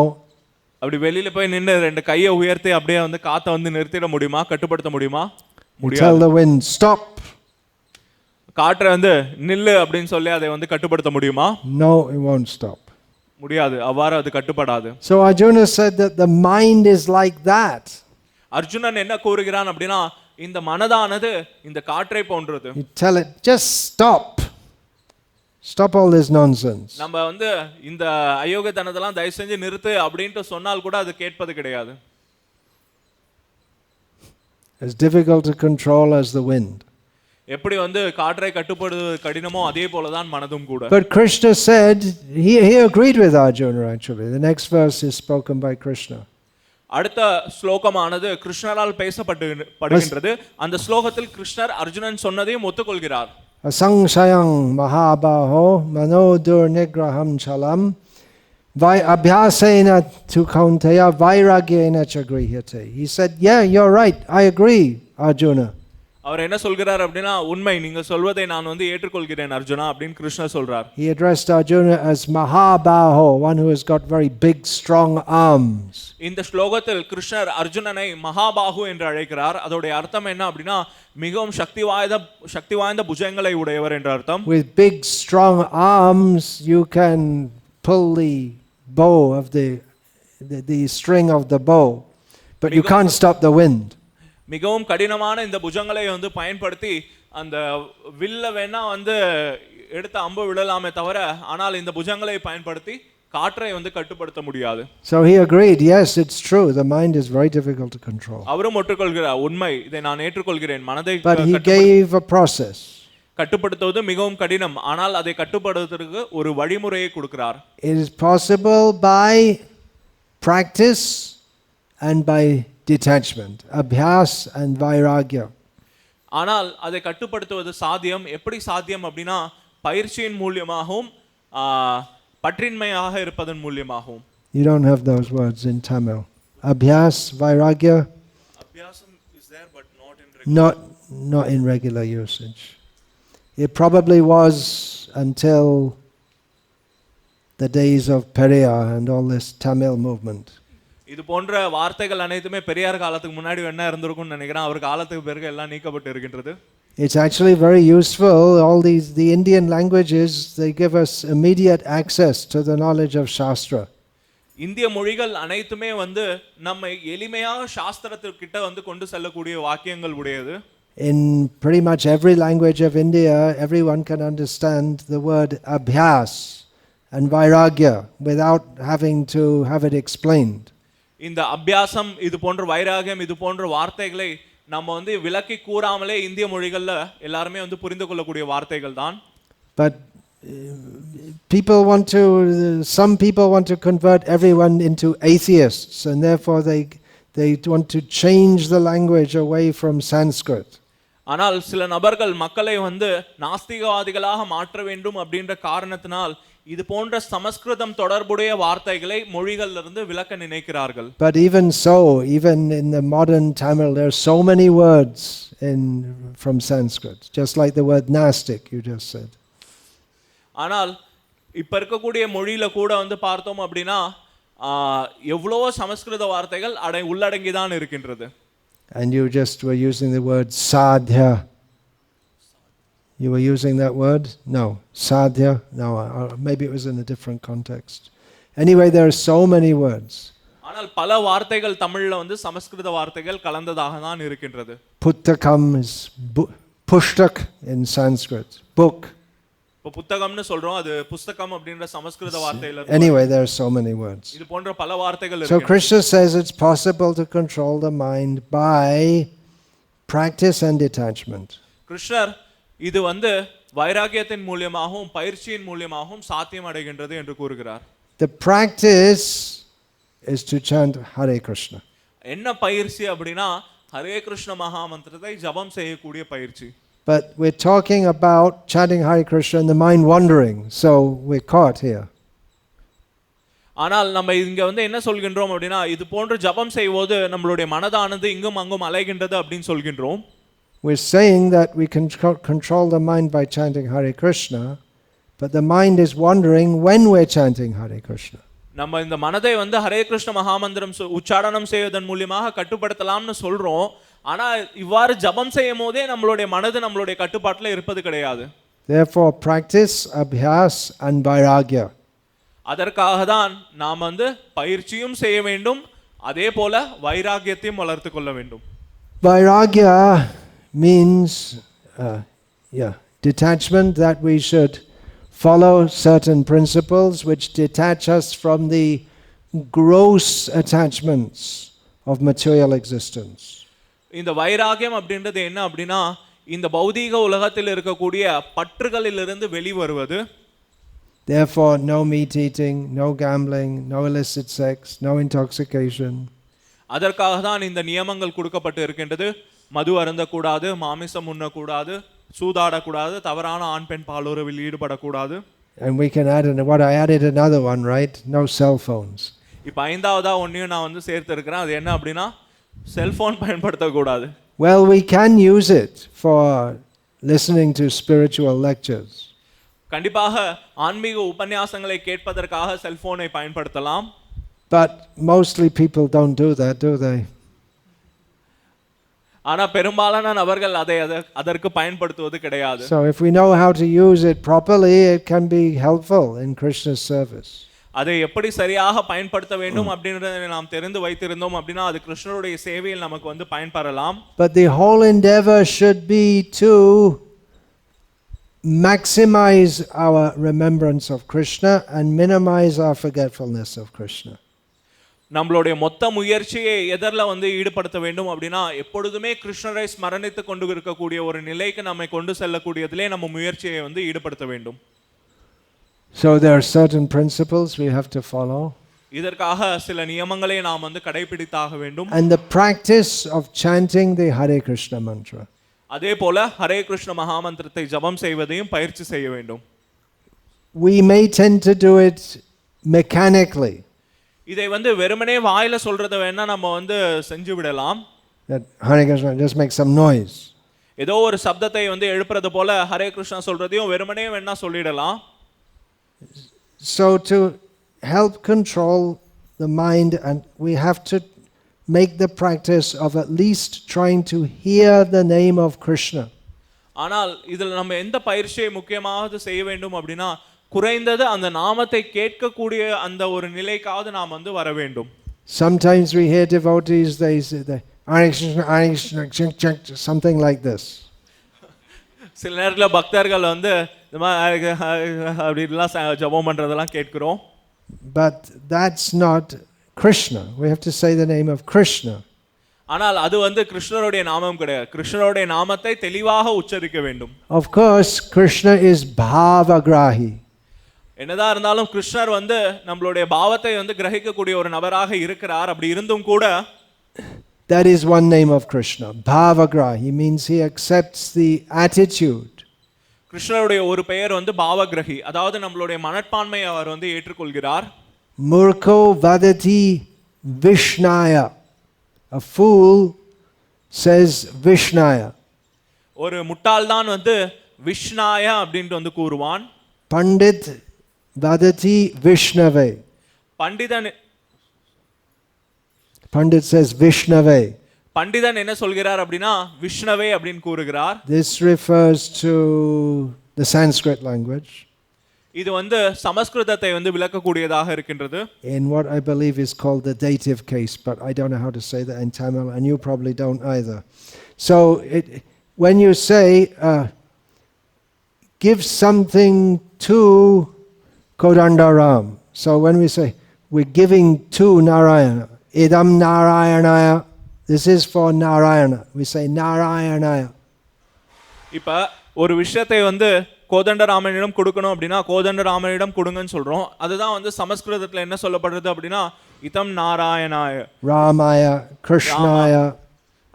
B: அப்படி வெளியில போய் நின்னு ரெண்டு கையை உயர்த்தி அப்படியே வந்து காத்தை வந்து நிறுத்திட முடியுமா, கட்டுப்படுத்த முடியுமா? முடியாது.
A: Tell the wind stop.
B: காற்றை வந்து நில்லு அப்படின்னு சொல்லி அதை வந்து கட்டுப்படுத்த முடியுமா?
A: No, it won't stop.
B: முடியாது. அவ்வாறு அது கட்டுப்படாது.
A: So Arjuna said that the mind is like that.
B: Arjunan என்ன கூறுகிறான் அப்படின்னா இந்த மனதானது இந்த காற்றை போன்றது.
A: You tell it just stop. Stop all this nonsense.
B: நம்ம வந்து இந்த அயோக்கியத்தனத்தெல்லாம் தயவு செஞ்சு நிறுத்து அப்படின்ட்டு சொன்னால் கூட அது கேட்பது கிடையாது.
A: As difficult to control as the wind.
B: எப்படி வந்து காற்றை கட்டுப்படுத்துவது கடினமோ அதே போலதான் மனதும் கூட.
A: But Krishna said, he agreed with Arjuna actually. The next verse is spoken by Krishna.
B: அடுத்த ஸ்லோகமானது கிருஷ்ணரால் பேசப்படுகின்றது. அந்த ஸ்லோகத்தில் கிருஷ்ணர் அர்ஜுனன் சொன்னதையும் ஒத்துக்கொள்கிறார்.
A: Asangshayang mahabaho manodurnigraham chalam vai abhyasena tu kaunteya vairagyena cha grihate. He said, yeah, you're right, I agree, Arjuna.
B: அவர் என்ன சொல்கிறார் அப்படின்னா உண்மை, நீங்க சொல்வதை நான் வந்து ஏற்றுக்கொள்கிறேன் அர்ஜுனா அப்படின்னு கிருஷ்ணர் சொல்றார்.
A: He addressed Arjuna as Mahabaho, one who has got very big strong arms.
B: இந்த ஸ்லோகத்தில் கிருஷ்ணர் அர்ஜுனனை மகாபாகு என்று அழைக்கிறார். அதோட அர்த்தம் என்ன அப்படின்னா மிகவும் சக்தி வாய்ந்த புஜங்களை உடையவர் என்ற அர்த்தம்.
A: With big strong arms you can pull the bow of the string of the bow, but you can't stop the wind.
B: மிகவும் கடினமான இந்த புஜங்களை வந்து பயன்படுத்தி அந்த வில்ல வேணா வந்து எடுத்து அம்பு விடலாமே தவிர ஆனால் இந்த புஜங்களை பயன்படுத்தி காற்றை வந்து கட்டுப்படுத்த முடியாது.
A: So he agreed, yes, it's true, the mind is very difficult to control.
B: அவரும் ஒற்றுக்கொள்கிறார், உண்மை, இதை நான் ஏற்றுக்கொள்கிறேன், மனதை
A: But he gave a process.
B: கட்டுப்படுத்துவது மிகவும் கடினம், ஆனால் அதை கட்டுப்படுத்துவதற்கு ஒரு வழிமுறையை கொடுக்கிறார்.
A: It is possible by practice and by detachment, abhyas and vairagya.
B: ஆனால் அதை கட்டுப்படுத்துவது சாத்தியம். எப்படி சாத்தியம் அப்படின்னா பயிற்சியின் மூலமாகவும் பற்றின்மையாக இருப்பதன் மூலமாகவும்.
A: You don't have those words in Tamil. Abhyas, vairagya.
B: Abhyasam is there but
A: not in regular usage. It probably was until the days of Periyar and all this Tamil movement.
B: இது போன்ற வார்த்தைகள் அனைத்துமே பெரியார் காலத்துக்கு முன்னாடி என்ன இருந்திருக்கும்னு நினைக்கிறேன். அவர் காலத்துக்கு பிறகு எல்லாம் நீக்கப்பட்டு இருக்கின்றது.
A: It's actually very useful. All the Indian languages, they give us immediate access to the knowledge of Shastra.
B: இந்திய மொழிகள் அனைத்துமே வந்து நம்மை எளிமையாக சாஸ்திரத்திற்கிட்ட வந்து கொண்டு செல்லக்கூடிய வாக்கியங்கள் உடையது.
A: In pretty much every language of India, everyone can understand the word abhyas and vairagya without having to have it explained.
B: இந்த அபியாசம் இது போன்ற வைராகியம் இது போன்ற வார்த்தைகளை நம்ம வந்து விளக்கி கூறாமலே இந்திய மொழிகள்ல எல்லாரும் வந்து புரிந்து கொள்ளக்கூடிய வார்த்தைகள் தான்.
A: But some people want to convert everyone into atheists, and therefore they want to change the language away from Sanskrit.
B: ஆனால் சில நபர்கள் மக்களை வந்து நாஸ்திகவாதிகளாக மாற்ற வேண்டும் அப்படின்ற காரணத்தினால் இது போன்ற சமஸ்கிருதம் தொடர்புடைய வார்த்தைகளை மொழிகளிலிருந்து விலக்க நினைக்கிறார்கள்.
A: But even in the modern Tamil, there are so many words from Sanskrit, just like the word nastic you just said.
B: ஆனால் இப்ப இருக்கக்கூடிய மொழியில கூட வந்து பார்த்தோம் அப்படின்னா எவ்வளவோ சமஸ்கிருத வார்த்தைகள் உள்ளடங்கி தான் இருக்கின்றது.
A: And you just were using the word sadhya. You were using that word? No. Sadhya? No. Maybe it was in a different context. Anyway, there are so many words.
B: ஆனால் பல வார்த்தைகள் தமிழ்ல வந்து சமஸ்கிருத வார்த்தைகள் கலந்ததாக தான் இருக்கின்றது.
A: Puttakam is pushtak in Sanskrit. Book.
B: இப்போ புத்தகம்னு சொல்றோம், அது புஸ்தகம் அப்படிங்கற சமஸ்கிருத வார்த்தையில இருந்து.
A: Anyway, there are so many words.
B: இது போன்ற பல வார்த்தைகள் இருக்கு.
A: So Krishna says it's possible to control the mind by practice and detachment.
B: கிருஷ்ணர் இது வந்து வைராகியத்தின் மூலமாகவும் பயிற்சியின் மூலமாகவும் சாத்தியம் அடைகின்றது என்று கூறுகிறார்.
A: The practice is to chant Hare Krishna.
B: என்ன பயிற்சி அப்படின்னா ஹரே கிருஷ்ண மகாமந்திரத்தை ஜபம் செய்யக்கூடிய பயிற்சி.
A: But we're talking about chanting Hare Krishna and the mind wandering, so we're caught here.
B: ஆனால் நம்ம இங்க வந்து என்ன சொல்கின்றோம் அப்படின்னா இது போன்ற ஜபம் செய்வது நம்மளுடைய மனதானது இங்கும் அங்கும் அலைகின்றது அப்படின்னு சொல்கின்றோம்.
A: We're saying that we can control the mind by chanting Hare Krishna, but the mind is wandering when we're chanting Hare Krishna.
B: நம்ம இந்த மனதை வந்து ஹரே கிருஷ்ண மகாமந்திரம் உச்சாரணம் செய்வதன் மூலமாக கட்டுப்படுத்தலாம்னு சொல்றோம். ஆனா இவ்வாறு ஜபம் செய்யும் போதே நம்மளுடைய மனது நம்மளுடைய கட்டுப்பாட்டுல இருப்பது கிடையாது.
A: Therefore practice abhyas and vairagya.
B: அதற்காக தான் நாம் வந்து பயிற்சியும் செய்ய வேண்டும், அதே போல வைராகியத்தையும் வளர்த்து கொள்ள வேண்டும்.
A: Vairagya means detachment, that we should follow certain principles which detach us from the gross attachments of material existence.
B: இந்த வைராகியம் அப்படின்றது என்ன அப்படின்னா இந்த பௌதீக உலகத்தில் இருக்கக்கூடிய பற்றுகளிலிருந்து வெளிவருவது.
A: Therefore no meat eating, no gambling, no illicit sex, no intoxication.
B: அதற்காக தான் இந்த நியமங்கள் கொடுக்கப்பட்டு இருக்கின்றது. மது அருந்தக்கூடாது, மாமிசம் உண்ணக்கூடாது, சூதாடக்கூடாது, தவறான ஆண் பெண் பாலுறவில் ஈடுபடக்கூடாது.
A: And we can add what I added another one, right? No cell phones.
B: இப்போ ஐந்தாவதா ஒன்றையும் நான் வந்து சேர்த்து இருக்கிறேன். அது என்ன அப்படின்னா செல்போன் பயன்படுத்தக்கூடாது.
A: Well, we can use it for listening to spiritual lectures.
B: கண்டிப்பாக ஆன்மீக உபன்யாசங்களை கேட்பதற்காக செல்போனை பயன்படுத்தலாம்.
A: But mostly people don't do that, do they?
B: ஆனா பெரும்பாலான நபர்கள் அதை அதற்கு பயன்படுத்துவது கிடையாது.
A: So if we know how to use it properly, it can be helpful in Krishna's service.
B: அதை எப்படி சரியாக பயன்படுத்த வேண்டும் அப்படின்றதை நாம் தெரிந்து வைத்திருந்தோம் அப்படின்னா அது கிருஷ்ணருடைய சேவையில் நமக்கு வந்து பயன்பெறலாம்.
A: But the whole endeavor should be to maximize our remembrance of Krishna and minimize our forgetfulness of Krishna.
B: நம்மளுடைய மொத்த முயற்சியை எதர்ல வந்து ஈடுபடுத்த வேண்டும் அப்படின்னா எப்பொழுதுமே கிருஷ்ணரை ஸ்மரணித்து கொண்டு இருக்கக்கூடிய ஒரு நிலைக்கு நம்மை கொண்டு செல்லக்கூடியதிலே நம்ம முயற்சியை வந்து ஈடுபடுத்த வேண்டும்.
A: So there are certain principles we have to follow.
B: இதற்காக சில நியமங்களை நாம் வந்து கடைபிடித்தாக வேண்டும்.
A: And the practice of chanting the Hare Krishna mantra.
B: அதே போல ஹரே கிருஷ்ண மகாமந்திரத்தை ஜபம் செய்வதையும் பயிற்சி செய்ய வேண்டும்.
A: We may tend to do it mechanically.
B: இதை வந்து வெறுமனே வாயில சொல்றத வேணா நம்ம வந்து செஞ்சு விடலாம்.
A: That Hare Krishna, just make some noise.
B: ஏதோ ஒரு சப்தத்தை வந்து எழுப்புறது போல ஹரே கிருஷ்ணா சொல்றதையும் வெறுமனே வேணா சொல்லிடலாம்.
A: So to help control the mind, and we have to make the practice of at least trying to hear the name of Krishna.
B: ஆனால் இதில் நம்ம எந்த பயிற்சியை முக்கியமாக செய்ய வேண்டும் அப்படின்னா குறைந்தது அந்த நாமத்தை கேட்கக்கூடிய அந்த ஒரு நிலைக்காவது நாம் வந்து வர வேண்டும்.
A: Sometimes we hear devotees, they say something like this.
B: சில நேரத்தில் பக்தர்கள் வந்து இந்த மாதிரி அப்படிலாம் ஜபம் பண்றதெல்லாம் கேட்கிறோம்.
A: But that's not Krishna. We have to say the name of Krishna.
B: ஆனால் அது வந்து கிருஷ்ணருடைய நாமம் கிடையாது. கிருஷ்ணருடைய நாமத்தை தெளிவாக உச்சரிக்க வேண்டும்.
A: Of course, Krishna is bhavagrahi.
B: என்னதான் இருந்தாலும் கிருஷ்ணர் வந்து நம்மளுடைய பாவத்தை வந்து கிரகிக்கக்கூடிய ஒரு நபராக இருக்கிறார். அப்படி இருந்தும் கூட
A: that is one name of Krishna, bhavagrahi, means he accepts the attitude.
B: கிருஷ்ணருடைய ஒரு பெயர் வந்து பாவகிரகி, அதாவது நம்மளுடைய மனப்பான்மையை அவர் வந்து ஏற்றுக்கொள்கிறார்.
A: Murko vadati Vishnaya. A fool says Vishnaya.
B: ஒரு முட்டாள் தான் வந்து விஷ்ணாய அப்படினு வந்து கூறுவான்.
A: Pandit vadati Vishnave. Pandit says Vishnave.
B: பண்டிதன் என்ன சொல்கிறார் அப்படினா விஷ்ணவே அப்படினு கூறுகிறார்.
A: This refers to the Sanskrit language.
B: இது வந்து சமஸ்கிருதத்தை வந்து விளக்கக்கூடியதாக இருக்கின்றது.
A: In what I believe is called the dative case, but I don't know how to say that in Tamil, and you probably don't either. So when you say give something to Kodandaram, so when we say we're giving to Narayana, idam Narayanaya, this is for Narayana, we say Narayanaya.
B: இப்ப ஒரு விஷயத்தை வந்து கோதண்டராமனிடம் கொடுக்கணும் அப்படின்னா கோதண்டராமனிடம் கொடுங்கன்னு சொல்றோம். அதுதான் வந்து சமஸ்கிருதத்துல என்ன சொல்லப்படுறது அப்படின்னா இதம் நாராயணாய
A: Ramaya, Krishnaya.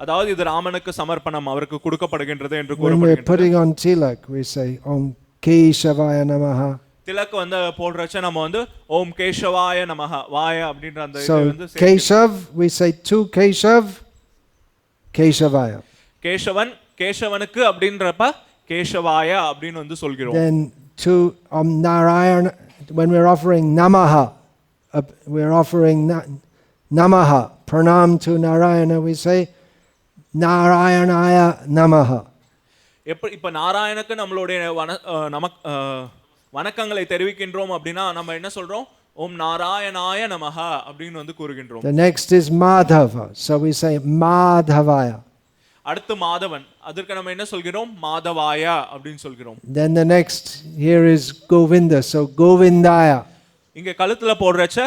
B: அதாவது இது ராமனுக்கு சமர்ப்பணம், அவருக்கு கொடுக்கப்படுகின்றது என்று
A: When we're
B: கூறப்படுகின்றது.
A: putting on tilak, we say Om Keshavaya Namaha.
B: Tilak வந்து போடுறச்ச நம்ம வந்து ஓம் கேசவாய நமஹ வாய அப்படின்ற அந்த இது
A: So
B: வந்து சேர்த்து-
A: Keshav, we say to Keshav, Keshavaya.
B: Kesavan கேசவனுக்கு அப்படின்றப்ப கேசவாய அப்படின்னு வந்து சொல்கிறோம்.
A: Then to Narayana, when we're offering Namaha, we're offering Namaha, pranam to Narayana, we say Narayanaya Namaha.
B: இப்ப நாராயணனுக்கு நம்மளுடைய வணக்கங்களை தெரிவிக்கின்றோம் அப்படின்னா நம்ம என்ன சொல்றோம்? ஓம் நாராயணாய நமஹ அப்படின்னு வந்து கூறுகின்றோம்.
A: The next is Madhava, so we say Madhavaya.
B: அடுத்து மாதவன், அதற்கு நம்ம என்ன சொல்கிறோம்? மாதவாய அப்படின்னு சொல்கிறோம்.
A: Then the next here is Govinda, so Govindaya.
B: இங்க கழுத்துல போடுறச்ச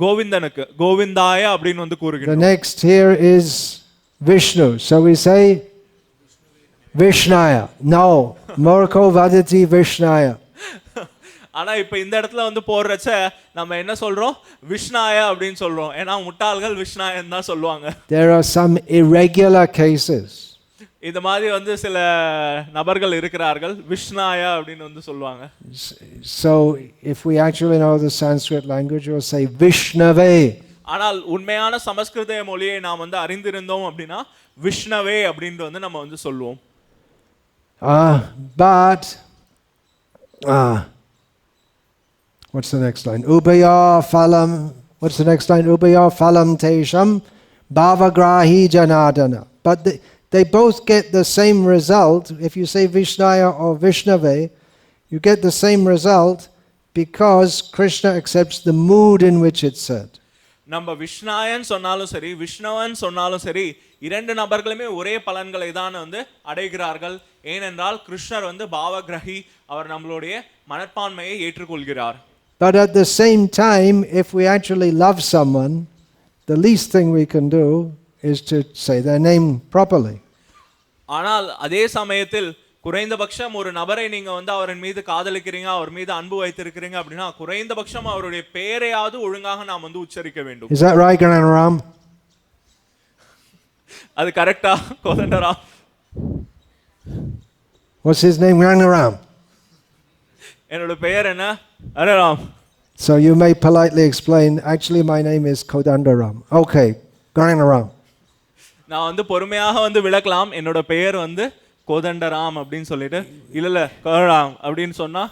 B: கோவிந்தனுக்கு கோவிந்தாய அப்படின்னு வந்து
A: The
B: கூறுகிறோம்.
A: next here is Vishnu, so we say Vishnaya. No, Murko Vadati Vishnaya.
B: ஆனா இப்ப இந்த இடத்துல வந்து போடுறச்ச நம்ம என்ன சொல்றோம்? விஷ்ணாய அப்படின்னு சொல்றோம். ஏன்னா முட்டாள்கள் விஷ்ணாயன் தான் சொல்லுவாங்க.
A: There are some irregular cases.
B: இந்த மாதிரி வந்து சில நபர்கள் இருக்கிறார்கள், விஷ்ணாய அப்படின்னு வந்து சொல்லுவாங்க.
A: So if we actually know the Sanskrit language, we'll say Vishnave.
B: ஆனால் உண்மையான சமஸ்கிருத மொழியை நாம் வந்து அறிந்திருந்தோம் அப்படின்னா விஷ்ணவே அப்படின்னு வந்து நம்ம வந்து சொல்லுவோம்.
A: But what's the next line? Ubaya phalam. What's the next line? Ubaya phalam tesham bhavagrahi janadana. But they both get the same result. If you say Vishnaya or Vishnave, you get the same result because Krishna accepts the mood in which it's said.
B: நம்ம விஷ்ணாயன் சொன்னாலும் சரி விஷ்ணவன் சொன்னாலும் சரி இரண்டு நபர்களுமே ஒரே பலன்களை தான் வந்து அடைகிறார்கள். ஏனென்றால் கிருஷ்ணர் வந்து பாவகிரஹி, அவர் நம்மளுடைய மனப்பான்மையை ஏற்றுக்கொள்கிறார்.
A: But at the same time, if we actually love someone, the least thing we can do is to say their name properly.
B: ஆனால் அதே சமயத்தில் குறைந்தபட்சம் ஒரு நபரை நீங்க வந்து அவரின் மீது காதலிக்கிறீங்க, அவர் மீது அன்பு வைத்திருக்கிறீங்க அப்படின்னா குறைந்தபட்சம் அவருடைய பெயரையாவது ஒழுங்காக நாம் வந்து உச்சரிக்க வேண்டும்.
A: Is that right, Gananaram?
B: அது கரெக்டா Kodandaram?
A: What's his name? Gananaram.
B: என்னோட பெயர் என்ன? அரராம்.
A: So you may politely explain, actually my name is Kodandaram. Okay, Gananaram.
B: நான் வந்து பொறுமையாக வந்து விளக்கலாம், என்னோட பெயர் வந்து கோதண்டராம் அப்படின்னு சொல்லிட்டு இல்ல கோதண்டராம் அப்படின்னு சொன்னா.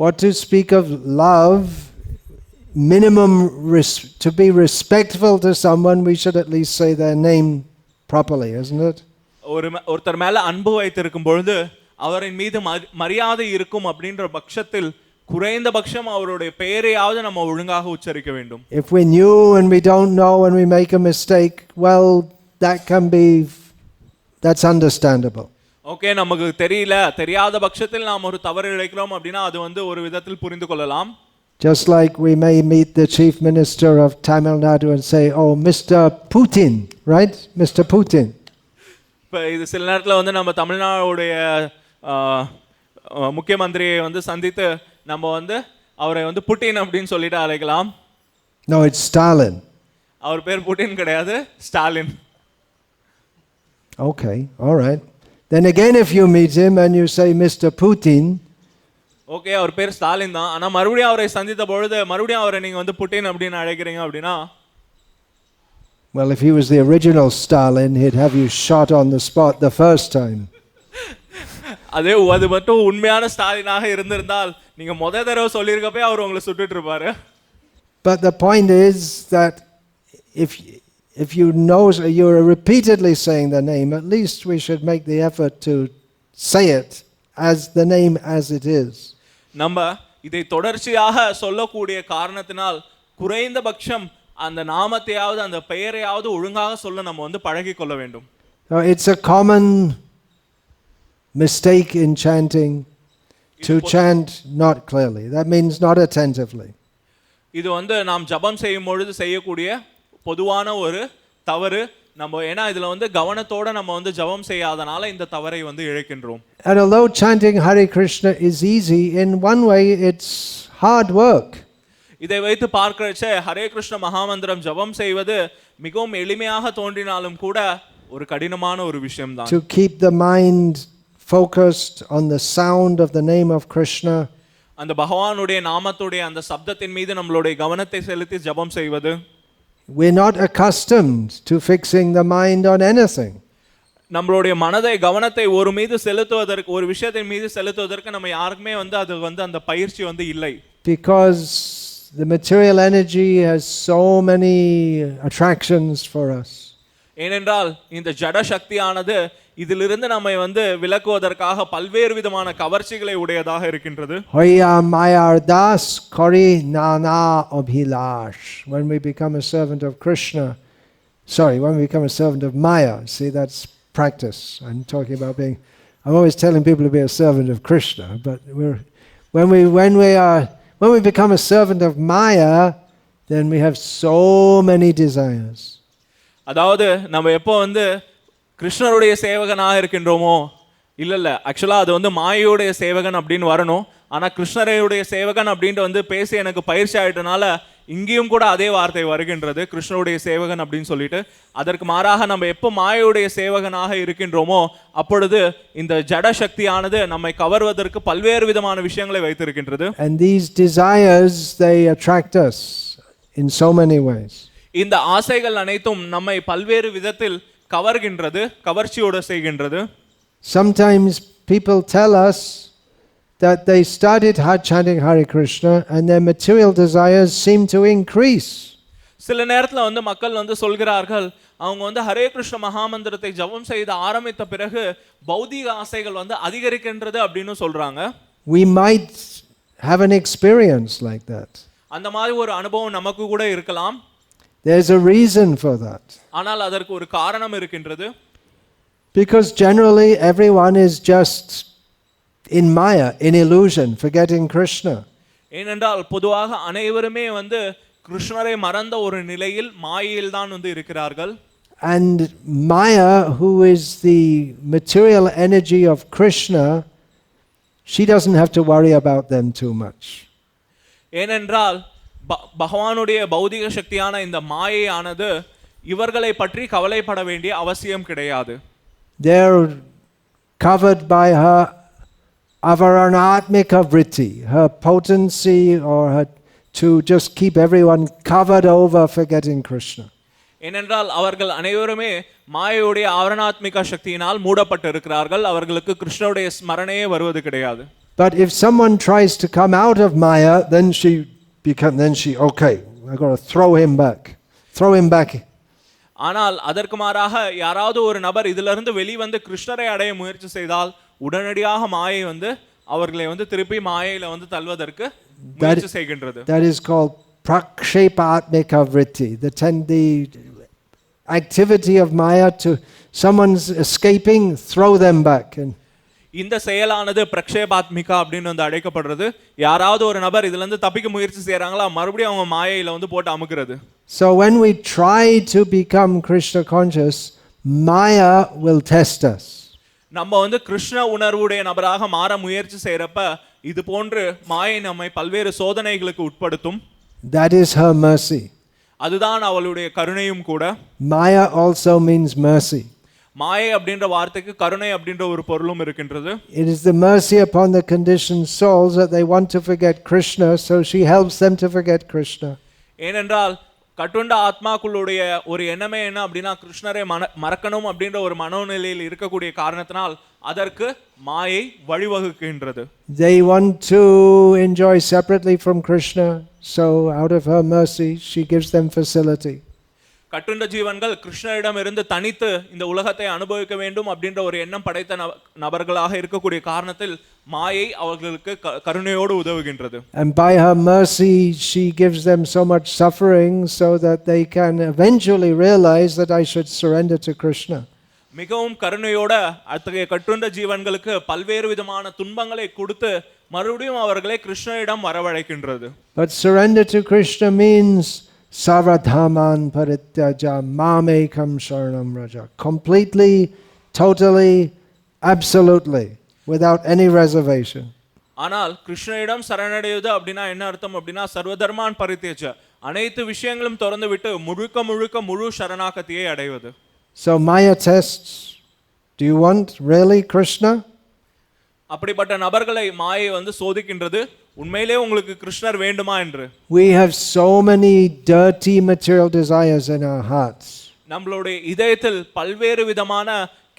A: What to speak of love, minimum to be respectful to someone, we should at least say their name properly, isn't it?
B: ஒருத்தர் மேல அன்பு வைத்திருக்கும் பொழுது அவரின் மீது மரியாதை இருக்கும் அப்படின்ற பட்சத்தில் குறைந்தபட்சம் அவருடைய பெயரையாவது நம்ம ஒழுங்காக உச்சரிக்க வேண்டும்.
A: If we knew and we don't know and we make a mistake, well, that's understandable.
B: Okay, நமக்கு தெரியாத பட்சத்தில் நாம் ஒரு தவறு இழைக்கிறோம் அப்படின்னா அது வந்து ஒரு விதத்தில் புரிந்து கொள்ளலாம்.
A: Just like we may meet the chief minister of Tamil Nadu and say, oh, Mr. Putin, right? Mr. Putin.
B: இப்போ இது சில நேரத்தில் வந்து நம்ம தமிழ்நாடுடைய முக்கிய மந்திரியை வந்து சந்தித்து நம்ம வந்து அவரை வந்து புட்டின் அப்படின்னு சொல்லிட்டு அழைக்கலாம்.
A: No, it's Stalin.
B: அவர் பேர் புட்டின் கிடையாது, Stalin.
A: Okay, all right. Then again, if you meet him and you say, Mr. Putin,
B: okay, அவர் பேர் ஸ்டாலின் தான், ஆனால் மறுபடியும் அவரை சந்தித்த பொழுது மறுபடியும் அவரை நீங்கள் வந்து புட்டின் அப்படின்னு அழைக்கிறீங்க அப்படின்னா,
A: well, if he was the original Stalin, he'd have you shot on the spot the first time.
B: அது மட்டும் உண்மையான ஸ்டாலினாக இருந்திருந்தால் நீங்க முதல் தடவை சொல்லியிருக்கப்பே அவர் உங்களை சுட்டுட்டு இருப்பாரு.
A: But the point is that if you know you're repeatedly saying the name, at least we should make the effort to say it as the name as it is.
B: நம்ம இதை தொடர்ச்சியாக சொல்லக்கூடிய காரணத்தினால் குறைந்தபட்சம் அந்த நாமத்தையாவது அந்த பெயரையாவது ஒழுங்காக சொல்ல நம்ம வந்து பழகி கொள்ள வேண்டும்.
A: So it's a common mistake in chanting to chant not clearly. That means not attentively.
B: இது வந்து நாம் ஜபம் செய்யும் பொழுது செய்யக்கூடிய பொதுவான ஒரு தவறு. நம்ம ஏன்னா இதுல வந்து கவனத்தோட நம்ம வந்து ஜெபம் செய்யாதனால இந்த தவறை வந்து இழைக்கின்றோம்.
A: And although chanting Hare Krishna is easy, in one way it's hard work.
B: இதை வைத்து பார்க்கிறச்ச ஹரே கிருஷ்ண மகாமந்திரம் ஜெபம் செய்வது மிகவும் எளிமையாக தோன்றினாலும் கூட ஒரு கடினமான ஒரு விஷயம்தான்.
A: To keep the mind focused on the sound of the name of Krishna.
B: அந்த பகவானுடைய நாமத்துடைய அந்த சப்தத்தின் மீது நம்மளுடைய கவனத்தை செலுத்தி ஜெபம் செய்வது.
A: We're not accustomed to fixing the mind on anything.
B: நம்மளுடைய மனதை கவனத்தை ஒரு மீது செலுத்துவதற்கு ஒரு விஷயத்தின் மீது செலுத்துவதற்கு நம்ம யாருக்குமே வந்து அது வந்து அந்த பயிற்சி வந்து இல்லை.
A: Because the material energy has so many attractions for us.
B: ஏனென்றால் இந்த ஜட சக்தியானது இதிலிருந்து நம்மை வந்து விலக்குவதற்காக பல்வேறு விதமான கவர்ச்சிகளை உடையதாக இருக்கின்றது.
A: Hoya mayar das kori nana abhilash. When we become a servant of Krishna, when we become a servant of Maya, see that's practice. I'm talking about I'm always telling people to be a servant of Krishna, but when we become a servant of Maya, then we have so many desires.
B: அதாவது நம்ம எப்போ வந்து கிருஷ்ணருடைய சேவகனாக இருக்கின்றோமோ இல்ல ஆக்சுவலா அது வந்து மாயையுடைய சேவகன் அப்படின்னு வரணும். ஆனா கிருஷ்ணருடைய சேவகன் அப்படின்ட்டு வந்து பேசி எனக்கு பயிற்சி ஆயிட்டனால இங்கேயும் கூட அதே வார்த்தை வருகின்றது, கிருஷ்ணருடைய சேவகன் அப்படின்னு சொல்லிட்டு. அதற்கு மாறாக நம்ம எப்போ மாயையுடைய சேவகனாக இருக்கின்றோமோ அப்பொழுது இந்த ஜட சக்தியானது நம்மை கவர்வதற்கு பல்வேறு விதமான விஷயங்களை வைத்திருக்கின்றது.
A: And these desires, they attract us in so many ways.
B: இந்த ஆசைகள் அனைத்தும் நம்மை பல்வேறு விதத்தில் கவர்கின்றது, கவர்ச்சியோடு செய்கின்றது.
A: Sometimes people tell us that they started chanting Hare Krishna and their material desires seem to increase.
B: சில நேரத்துல வந்து மக்கள் வந்து சொல்கிறார்கள் அவங்க வந்து ஹரே கிருஷ்ண மகாமந்திரத்தை ஜெபம் செய்து ஆரம்பித்த பிறகு பௌதிக ஆசைகள் வந்து அதிகரிக்கின்றது அப்படின்னு சொல்றாங்க.
A: We might have an experience like that.
B: அந்த மாதிரி ஒரு அனுபவம் நமக்கு கூட இருக்கலாம்.
A: There's a reason for that.
B: ஆனால் அதற்கு ஒரு காரணம் இருக்கின்றது.
A: Because generally everyone is just in Maya, in illusion, forgetting Krishna.
B: ஏனென்றால் பொதுவாக அனைவருமே வந்து கிருஷ்ணரை மறந்த ஒரு நிலையில் மாயையில் தான் வந்து இருக்கிறார்கள்.
A: And Maya, who is the material energy of Krishna, she doesn't have to worry about them too much.
B: ஏனென்றால் பகவானுடைய பௌதிக சக்தியான இந்த மாயையானது இவர்களை பற்றி கவலைப்பட வேண்டிய அவசியம் கிடையாது.
A: They're covered by her avaranatmika vritti, her potency or her to just keep everyone covered over forgetting Krishna.
B: ஏனென்றால் அவர்கள் அனைவருமே மாயையுடைய ஆவரணாத்மிக சக்தியினால் மூடப்பட்டு இருக்கிறார்கள். அவர்களுக்கு கிருஷ்ணருடைய ஸ்மரணையே வருவது கிடையாது.
A: But if someone tries to come out of Maya, then she okay, I got to throw him back.
B: ஆனால் அதற்கு மாறாக யாராவது ஒரு நபர் இதிலிருந்து வெளிவந்து கிருஷ்ணரை அடைய முயற்சி செய்தால் உடனடியாக மாயை வந்து அவர்களை வந்து திருப்பி மாயையில வந்து தள்ளுவதற்கு முயற்சி செய்கின்றது.
A: That is called prakshepatmika vritti, the activity of Maya to someone's escaping, throw them back. And
B: இந்த செயலானது பிரக்ஷேபாத்மிகா அப்படின்னு வந்து அழைக்கப்படுறது. யாராவது ஒரு நபர் இதுல இருந்து தப்பிக்க முயற்சி செய்யறாங்களா மறுபடியும் அவங்க மாயையில வந்து போட்டு அமுக்குறது.
A: So when we try to become Krishna conscious, Maya will test us.
B: நம்ம வந்து கிருஷ்ண உணர்வுடைய நபராக மாற முயற்சி செய்யறப்ப இது போன்று மாயை நம்மை பல்வேறு சோதனைகளுக்கு உட்படுத்தும்.
A: That is her mercy.
B: அதுதான் அவளுடைய கருணையும் கூட.
A: Maya also means mercy.
B: மாயை அப்படின்ற வார்த்தைக்கு கருணை அப்படின்ற ஒரு பொருளும் இருக்கின்றது.
A: It is the mercy upon the conditioned souls that they want to forget Krishna, so she helps them to forget Krishna.
B: ஏனென்றால் கட்டுண்ட ஆத்மாக்களுடைய ஒரு எண்ணமே என்ன அப்படின்னா கிருஷ்ணரை மறக்கணும் அப்படின்ற ஒரு மனோநிலையில் இருக்கக்கூடிய காரணத்தினால் அதற்கு மாயை வழிவகுக்கின்றது.
A: They want to enjoy separately from Krishna, so out of her mercy she gives them facility.
B: கட்டுண்ட ஜீவன்கள் கிருஷ்ணரிடம் இருந்து தனித்து இந்த உலகத்தை அனுபவிக்க வேண்டும் அப்படின்ற ஒரு எண்ணம் படைத்த நபர்களாக இருக்கக்கூடிய காரணத்தில் மாயை அவர்களுக்கு கருணையோடு உதவுகின்றது.
A: And by her mercy she gives them so much suffering so that they can eventually realize that I should surrender to Krishna.
B: மிகவும் கருணையோட அத்தகைய கட்டுண்ட ஜீவன்களுக்கு பல்வேறு விதமான துன்பங்களை கொடுத்து மறுபடியும் அவர்களை கிருஷ்ணரிடம் வரவழைக்கின்றது.
A: But surrender to Krishna means Sarvadhaman parityaja mamekam sharanam raja. Completely, totally, absolutely, without any reservation.
B: ஆனால் கிருஷ்ணனிடம் சரணடைவது அப்படின்னா என்ன அர்த்தம் அப்படின்னா சர்வதர்மான் பரித்யஜ, அனைத்து விஷயங்களும் திறந்து விட்டு முழுக்க முழு சரணாகதியை அடைவது.
A: So Maya tests, do you want really Krishna?
B: அப்படிப்பட்ட நபர்களை மாயை வந்து சோதிக்கின்றது, உண்மையிலே உங்களுக்கு கிருஷ்ணர் வேண்டுமா என்று.
A: We have so many dirty material desires in our hearts.
B: நம்மளுடைய இதயத்தில் பல்வேறு விதமான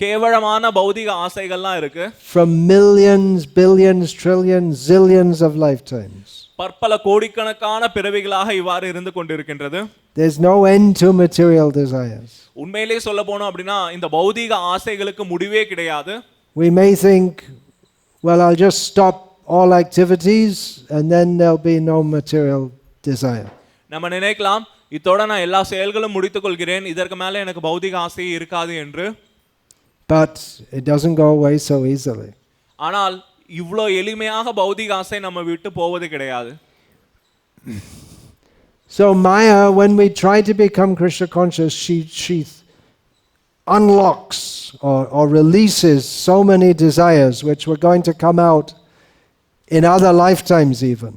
B: கேவலமான பௌதிக ஆசைகள்லாம் இருக்கு.
A: From millions, billions, trillions, zillions of lifetimes.
B: பற்பல கோடிக்கணக்கான பிறவிகளாக இவ்வாறு இருந்து கொண்டிருக்கின்றது.
A: There's no end to material desires.
B: உண்மையிலே சொல்ல போனோம் அப்படின்னா இந்த பௌதிக ஆசைகளுக்கு முடிவே கிடையாது.
A: We may think, well, I'll just stop all activities and then there'll be no material desire.
B: நம்ம நினைக்கலாம் இதோட நான் எல்லா செயல்களும் முடித்துக் கொள்கிறேன், இதற்கு மேல எனக்கு பௌதிக ஆசை இருக்காது என்று.
A: But it doesn't go away so easily.
B: ஆனால் இவ்வளோ எளிமையாக பௌதிக ஆசை நம்ம விட்டு போவது கிடையாது.
A: So Maya, when we try to become Krishna conscious, she unlocks or releases so many desires which were going to come out in other lifetimes even.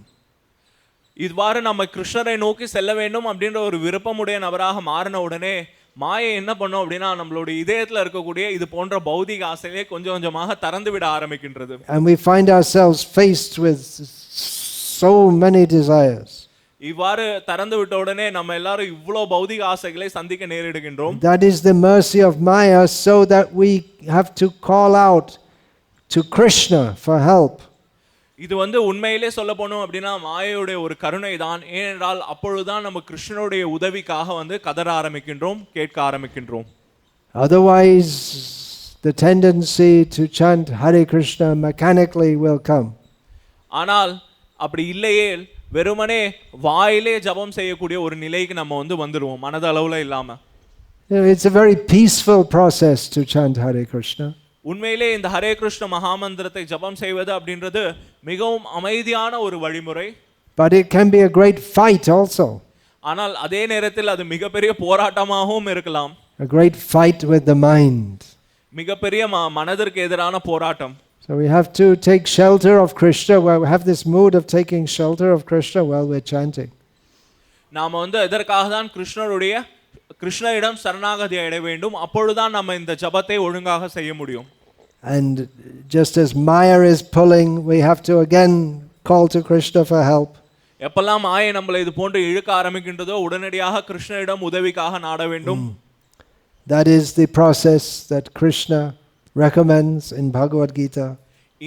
B: இவ்வாறு நம்ம கிருஷ்ணரை நோக்கி செல்ல வேண்டும் அப்படின்ற ஒரு விருப்பமுடைய நபராக மாறின உடனே மாயை என்ன பண்ணும் அப்படின்னா நம்மளுடைய இதயத்தில் இருக்கக்கூடிய இது போன்ற பௌதிக ஆசையை கொஞ்சம் கொஞ்சமாக திறந்து விட ஆரம்பிக்கின்றது.
A: And we find ourselves faced with so many desires.
B: இவ்வாறு திறந்து விட்ட உடனே நம்ம எல்லாரும் இவ்வளோ பௌதிக ஆசைகளை சந்திக்க நேரிடுகின்றோம்.
A: That is the mercy of Maya, so that we have to call out to Krishna for help.
B: இது வந்து உண்மையிலே சொல்ல போனோம் அப்படின்னா மாயையுடைய ஒரு கருணை தான். ஏனென்றால் அப்பொழுதுதான் நம்ம கிருஷ்ணனுடைய உதவிக்காக வந்து கதற ஆரம்பிக்கின்றோம், கேட்க ஆரம்பிக்கின்றோம்.
A: Otherwise, the tendency to chant Hare Krishna mechanically will come.
B: ஆனால் அப்படி இல்லையே வெறுமனே வாயிலே ஜபம் செய்யக்கூடிய ஒரு நிலைக்கு நம்ம வந்து வந்துடுவோம், மனதளவுல இல்லாம.
A: It's a very peaceful process to chant Hare Krishna.
B: உண்மையிலே இந்த ஹரே கிருஷ்ண மகாமந்திரத்தை ஜபம் செய்வது அப்படின்றது மிகவும் அமைதியான ஒரு வழிமுறை.
A: But it can be a great fight also.
B: ஆனால் அதே நேரத்தில் அது மிகப்பெரிய போராட்டமாகவும் இருக்கலாம்.
A: A great fight with the mind.
B: மிகப்பெரிய மனதிற்கு எதிரான போராட்டம்.
A: So we have to take shelter of Krishna, where we have this mood of taking shelter of Krishna while we're chanting.
B: நாம வந்து எதற்காக தான் கிருஷ்ணரிடம் சரணாகதி அடைய வேண்டும், அப்பொழுதுதான் நம்ம இந்த ஜபத்தை ஒழுங்காக செய்ய முடியும்.
A: And just as Maya is pulling, we have to again call to Krishna for help.
B: எப்பெல்லாம் மாயை நம்மளை இது போன்று இழுக்க ஆரம்பிக்கின்றதோ உடனடியாக கிருஷ்ணரிடம் உதவிக்காக நாட வேண்டும்.
A: That is the process that Krishna recommends in Bhagavad Gita.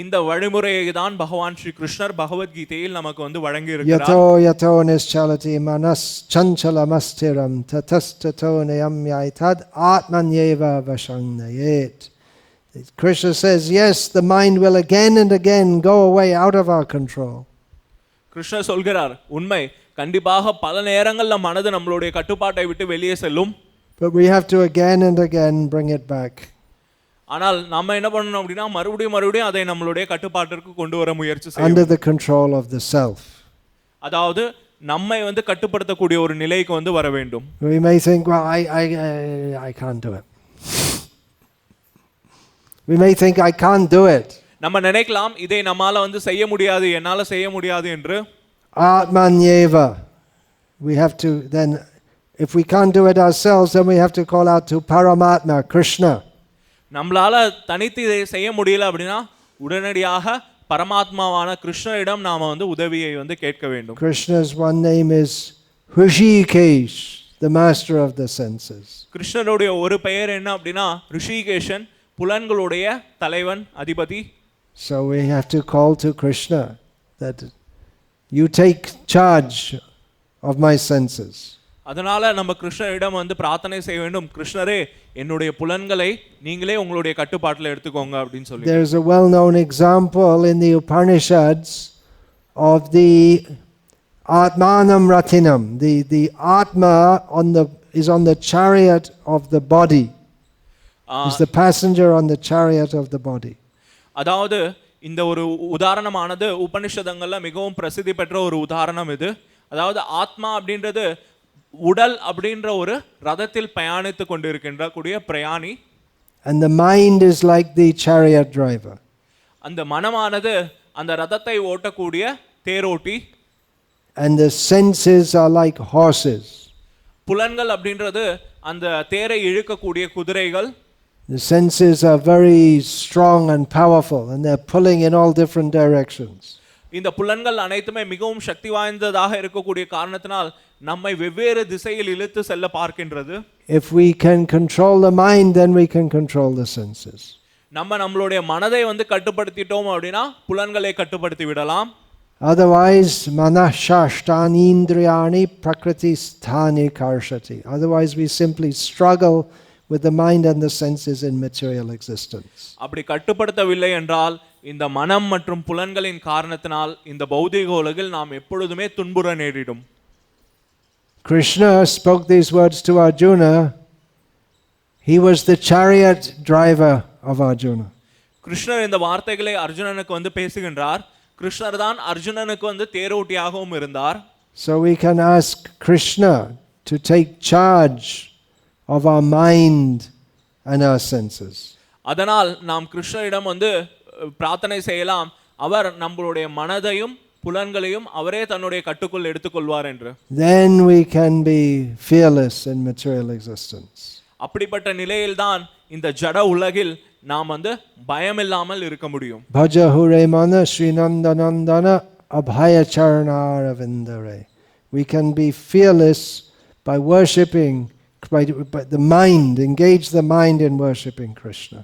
B: இந்த வழிமுறையை தான் பகவான் ஸ்ரீ கிருஷ்ணர் பகவத்கீதையில் நமக்கு வந்து வழங்கி இருக்கிறார்.
A: Yato yato nischalati manas chanchalamastheram tatastato nayamyaitad atmanyeva vashangnayet. Krishna says, yes, the mind will again and again go away out of our control.
B: கிருஷ்ணர் சொல்கிறார், உண்மை, கண்டிப்பாக பல நேரங்கள்ல மனது நம்மளுடைய கட்டுப்பாட்டை விட்டு வெளியே செல்லும்.
A: But we have to again and again bring it back.
B: ஆனால் நம்ம என்ன பண்ணணும் அப்படின்னா மறுபடியும் அதை நம்மளுடைய கட்டுப்பாட்டிற்கு கொண்டு வர முயற்சி செய்யணும்.
A: Under the control of the self.
B: அதாவது நம்மை வந்து கட்டுப்படுத்தக்கூடிய ஒரு நிலைக்கு வந்து வர வேண்டும்.
A: We may think, well, I can't do it. We may think I can't do it.
B: நம்ம நினைக்கலாம் இதை நம்மால வந்து செய்ய முடியாது, என்னால செய்ய முடியாது என்று.
A: Atmanyeva. We have to then, if we can't do it ourselves, then we have to call out to Paramatma, Krishna.
B: நம்மளால தனித்து இதை செய்ய முடியல அப்படின்னா உடனடியாக பரமாத்மாவான கிருஷ்ணரிடம் நாம வந்து உதவியை வந்து கேட்க வேண்டும்.
A: Krishna's one name is Hrishikesh, the master of the senses.
B: கிருஷ்ணருடைய ஒரு பெயர் என்ன அப்படின்னா ரிஷிகேஷன், புலன்களுடைய தலைவன், அதிபதி.
A: So we have to call to Krishna that you take charge of my senses.
B: அதனால நம்ம கிருஷ்ணரிடம் வந்து பிரார்த்தனை செய்ய வேண்டும், கிருஷ்ணரே என்னுடைய புலன்களை நீங்களே உங்களுடைய கட்டுப்பாட்டில் எடுத்துக்கோங்க அப்படின்னு சொல்லி.
A: There is a well-known example in the Upanishads of the Atmanam Ratinam. The Atma is on the chariot of the body. Is the passenger on the chariot of the body.
B: அதாவது இந்த ஒரு உதாரணமானது உபனிஷதங்கள்ல மிகவும் பிரசித்தி பெற்ற ஒரு உதாரணம் இது. அதாவது ஆத்மா அப்படின்றது உடல் அப்படின்ற ஒரு ரதத்தில் பயணித்து கொண்டிருக்கின்ற கூடிய பிரயாணி.
A: And the mind is like the chariot driver.
B: அந்த மனமானது அந்த ரதத்தை ஓட்டக்கூடிய தேரோட்டி.
A: And the senses are like horses.
B: புலன்கள் அப்படின்றது அந்த தேரை இழுக்கக்கூடிய குதிரைகள்.
A: The senses are very strong and powerful, and they're pulling in all different directions.
B: இந்த புலன்கள் அனைத்துமே மிகவும் சக்தி வாய்ந்ததாக இருக்கக்கூடிய காரணத்தினால் நம்மை வெவ்வேறு திசையில் இழுத்து செல்ல பார்க்கின்றது.
A: If we can control the mind, then we can control the senses.
B: நம்மளுடைய மனதை கட்டுப்படுத்திட்டோம் அப்படின்னா புலன்களை கட்டுப்படுத்தி விடலாம்.
A: Otherwise, manashashtani indriyani prakriti sthani karshati. Otherwise, we simply struggle with the mind and the senses in material existence.
B: அப்படி கட்டுப்படுத்தவில்லை என்றால் இந்த மனம் மற்றும் புலன்களின் காரணத்தினால் இந்த பௌதிக உலகில் நாம் எப்பொழுதுமே துன்புற நேரிடும்.
A: Krishna spoke these words to Arjuna. He was the chariot driver of Arjuna.
B: கிருஷ்ணர் இந்த வார்த்தைகளை அர்ஜுனனுக்கு பேசுகின்றார். கிருஷ்ணர் தான் அர்ஜுனனுக்கு தேரோட்டியாகவும் இருந்தார்.
A: So we can ask Krishna to take charge of our mind and our senses.
B: அதனால் நாம் கிருஷ்ணரிடம் பிரார்த்தனை செய்யலாம். அவர் நம்மளுடைய மனதையும் புலன்களையும் அவரே தன்னுடைய கட்டுக்குள் எடுத்துக்கொள்வார் என்று.
A: Then we can be fearless in material existence.
B: அப்படிப்பட்ட நிலையில்தான் இந்த ஜட உலகில் நாம் பயமில்லாமல் இருக்க முடியும்.
A: Bhaja hure mana Srinandanandana abhaya charanara vindare. We can be fearless by worshipping, by the mind, engage the mind in worshipping Krishna.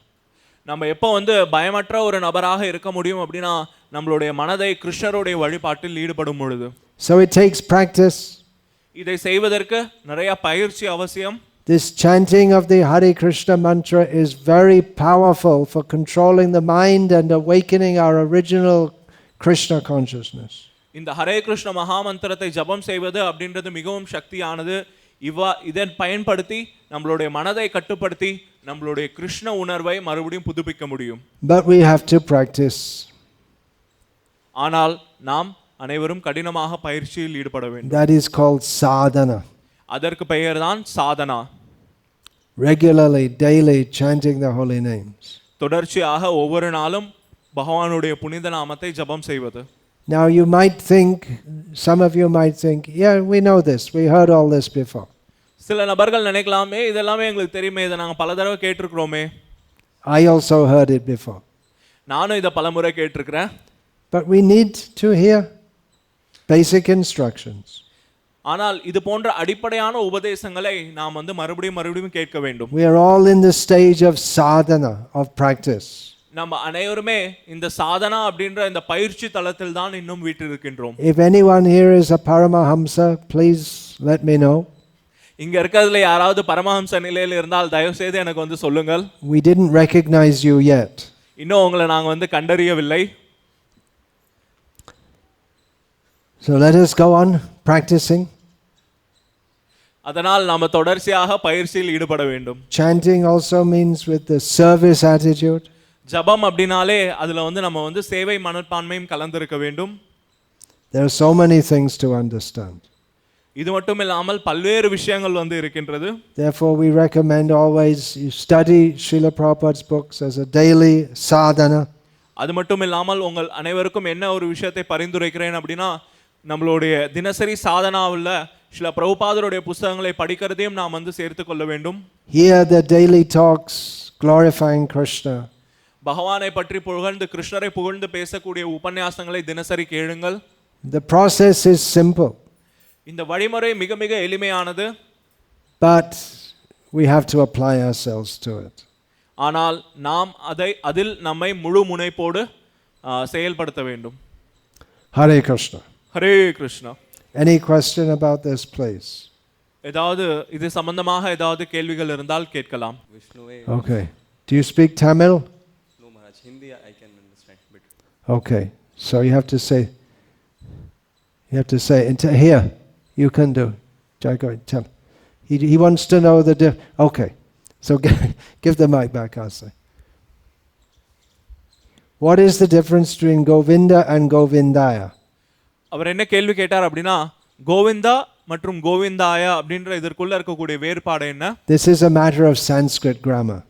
B: நம்ம எப்போ பயமற்ற ஒரு நபராக இருக்க முடியும் அப்படின்னா நம்மளுடைய மனதை கிருஷ்ணருடைய வழிபாட்டில் ஈடுபடும் பொழுது.
A: So it takes practice.
B: இதை செய்வதற்கு நிறைய பயிற்சி அவசியம்.
A: This chanting of the Hare Krishna mantra is very powerful for controlling the mind and awakening our original Krishna consciousness.
B: இந்த ஹரே கிருஷ்ண மகாமந்திரத்தை ஜபம் செய்வது அப்படின்றது மிகவும் சக்தியானது. இதன் பயன்படுத்தி நம்மளுடைய மனதை கட்டுப்படுத்தி நம்மளுடைய கிருஷ்ண உணர்வை மறுபடியும் புதுப்பிக்க முடியும்.
A: But we have to practice.
B: ஆனால் நாம் அனைவரும் கடினமாக பயிற்சியில் ஈடுபட வேண்டும்.
A: That is called sadhana.
B: அதற்கு பெயர்தான் Sadhana.
A: Regularly, daily chanting the holy names.
B: தொடர்ச்சியாக ஒவ்வொரு நாளும் பகவானுடைய புனித நாமத்தை ஜபம் செய்வது.
A: Now you might think, some of you might think, yeah, we know this, we heard all this before.
B: சில நபர்கள் நினைக்கலாமே இதெல்லாமே எங்களுக்கு தெரியுமே, இதை நாங்கள் பல தடவை கேட்டிருக்கிறோமே.
A: I also heard it before.
B: நானும் இதை பலமுறை கேட்டிருக்கிறேன்.
A: But we need to hear basic instructions.
B: ஆனால் இது போன்ற அடிப்படையான உபதேசங்களை நாம் மறுபடியும் கேட்க வேண்டும்.
A: We are all in the stage of sadhana, of practice.
B: நம்ம அனைவருமே இந்த சாதனா அப்படின்ற இந்த பயிற்சி தளத்தில் தான் இன்னும் வீற்றிருக்கின்றோம்.
A: If anyone here is a Paramahamsa, please let me know.
B: இங்க இருக்கிறதுல யாராவது பரமஹம்ச நிலையில் இருந்தால் தயவு செய்து எனக்கு சொல்லுங்கள்.
A: We didn't recognize you yet.
B: இன்னும் உங்களை நாங்க கண்டறியவில்லை.
A: So let us go on practicing.
B: அதனால் நாம தொடர்ச்சியாக பயிற்சியில் ஈடுபட வேண்டும்.
A: Chanting also means with the service attitude.
B: ஜபம் அப்படினாலே அதுல நம்ம சேவை மனப்பான்மையும் கலந்திருக்க வேண்டும்.
A: There are so many things to understand.
B: இது மட்டும் இல்லாமல் பல்வேறு விஷயங்கள் இருக்கின்றது.
A: Therefore we recommend always you study Srila Prabhupada's books as a daily sadhana.
B: அது மட்டும் இல்லாமல் உங்கள் அனைவருக்கும் என்ன ஒரு விஷயத்தை பரிந்துரைக்கிறேன் அப்படின்னா நம்மளுடைய தினசரி சாதனாவுல ஸ்ரீல பிரபுபாதருடைய புத்தகங்களை படிக்கிறதையும் நாம் சேர்த்துக் கொள்ள வேண்டும்.
A: Hear the daily talks glorifying Krishna.
B: பகவானை பற்றி புகழ்ந்து கிருஷ்ணரை புகழ்ந்து பேசக்கூடிய உபன்யாசங்களை தினசரி கேளுங்கள்.
A: The process is simple.
B: இந்த வழிமுறை மிக மிக எளிமையானது.
A: But we have to apply ourselves to it.
B: ஆனால் நாம் அதில் நம்மை முழு முனைப்போடு செயல்படுத்த வேண்டும்.
A: Hare Krishna.
B: Hare Krishna.
C: Any question about this, please?
B: ஏதாவது இது சம்பந்தமாக ஏதாவது கேள்விகள் இருந்தால் கேட்கலாம்.
C: Okay. Do you speak Tamil?
D: No, Maharaj. Hindi I can understand bit.
C: Okay. So you have to say, here, you can do. Jago, tell. He wants to know the okay. So give the mic back, I'll say. What is the difference between Govinda and Govindaya?
B: அவர் என்ன கேள்வி கேட்டார் அப்படின்னா கோவிந்தா மற்றும் கோவிந்தாயா அப்படின்ற இதற்குள்ள இருக்கக்கூடிய வேறுபாடு என்ன?
C: This is a matter of Sanskrit grammar.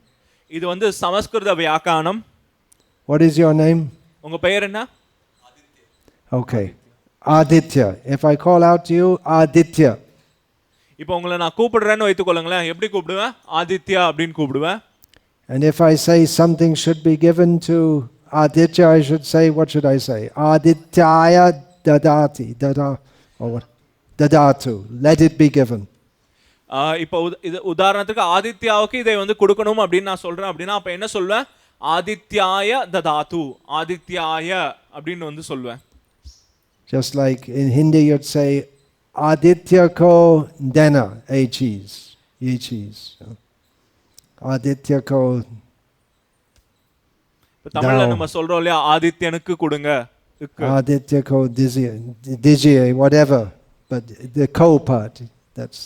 B: இது வந்து சமஸ்கிருத வியாக்கரணம்.
C: What is your name?
B: உங்க பெயர் என்ன?
C: Okay. Aditya. If I call out to you, Aditya.
B: இப்போ உங்களை நான் கூப்பிடுறேன்னு வைத்துக்கொள்ளுங்களேன். எப்படி கூப்பிடுவேன்? ஆதித்யா அப்படின்னு கூப்பிடுவேன்.
C: And if I say something should be given to Aditya, I should say, what should I say? Adityaya dadati. Or what? Dadatu. Let it be given.
B: இப்போ இது உதாரணத்துக்கு ஆதித்யாவுக்கு இதை வந்து கொடுக்கணும் அப்படின்னு நான் சொல்றேன் அப்படின்னா அப்ப என்ன சொல்வேன்? ஆதித்யாய ததாது. ஆதித்யாய அப்படின்னு வந்து சொல்வேன்.
C: Just like in Hindi you'd say, Aditya ko dena a cheese. Ye cheese. Aditya ko.
B: இப்போ தமிழ்ல நம்ம சொல்றோம் இல்லையா ஆதித்யனுக்கு கொடுங்க.
C: Aditya ko dijiye, whatever. But the ko part, that's.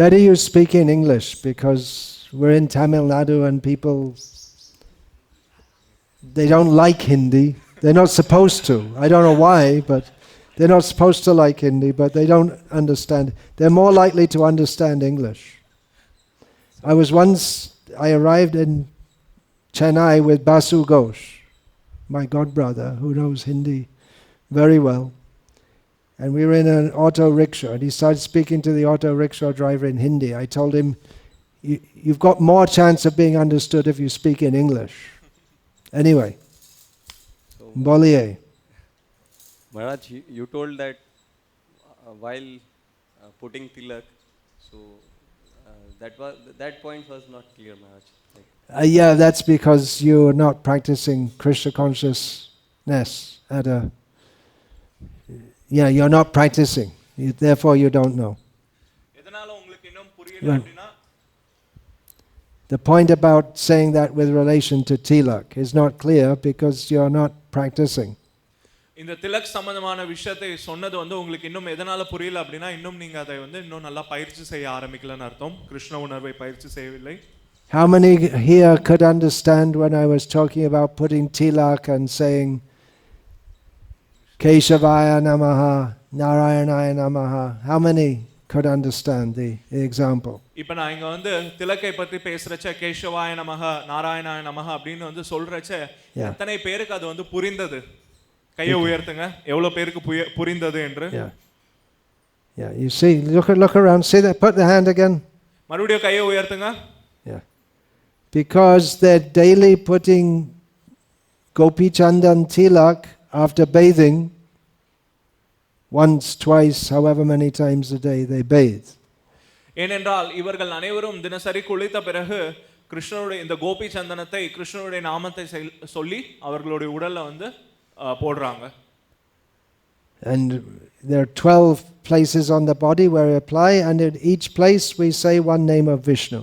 C: Better you speak in English because we're in Tamil Nadu and people, they don't like Hindi. They're not supposed to. I don't know why, but they're not supposed to like Hindi, but they don't understand. They're more likely to understand English. I arrived in Chennai with Basu Ghosh, my godbrother, who knows Hindi very well. And we were in an auto rickshaw, and he started speaking to the auto rickshaw driver in Hindi. I told him, you've got more chance of being understood if you speak in English. Anyway, Bolier.
D: Maharaj, you told that while putting tilak, so that point was not clear, Maharaj.
C: Yeah, that's because you're not practicing Krishna consciousness at a... Yeah, you're not practicing. Therefore, you don't know. The point about saying that with relation to tilak is not clear because you're not practicing.
B: இந்த திலக் சம்பந்தமான விஷயத்தை சொன்னது வந்து உங்களுக்கு இன்னும் எதனால புரியல அப்படின்னா இன்னும் நீங்க அதை வந்து இன்னும் நல்லா பயிற்சி செய்ய ஆரம்பிக்கலன்னு அர்த்தம். கிருஷ்ண உணர்வை பயிற்சி செய்யவில்லை.
C: How many here could understand when I was talking about putting tilak and saying Keshavaya Namaha, Narayanaya Namaha? How many could understand the example?
B: இப்போ நான் இங்க வந்து திலக்கை பற்றி பேசுறச்ச கேசவாய நமஹ நாராயணாய நமஹ அப்படின்னு வந்து சொல்றச்ச எத்தனை பேருக்கு அது வந்து புரிந்தது? கையை உயர்த்துங்க. எவ்வளவு பேருக்கு புரிந்தது என்று?
C: Yeah, you see, look around, see that, put the hand again.
B: மறுபடியும் கையை உயர்த்துங்க.
C: Yeah. Because they're daily putting Gopi Chandan tilak after bathing, once, twice, however many times a day they bathe.
B: ஏனென்றால் இவர்கள் அனைவரும் தினசரி குளித்த பிறகு கிருஷ்ணனுடைய இந்த கோபி சந்தனத்தை கிருஷ்ணனுடைய நாமத்தை சொல்லி அவர்களுடைய உடல்ல வந்து போடுறாங்க.
C: And there are 12 places on the body where we apply, and in each place we say one name of Vishnu.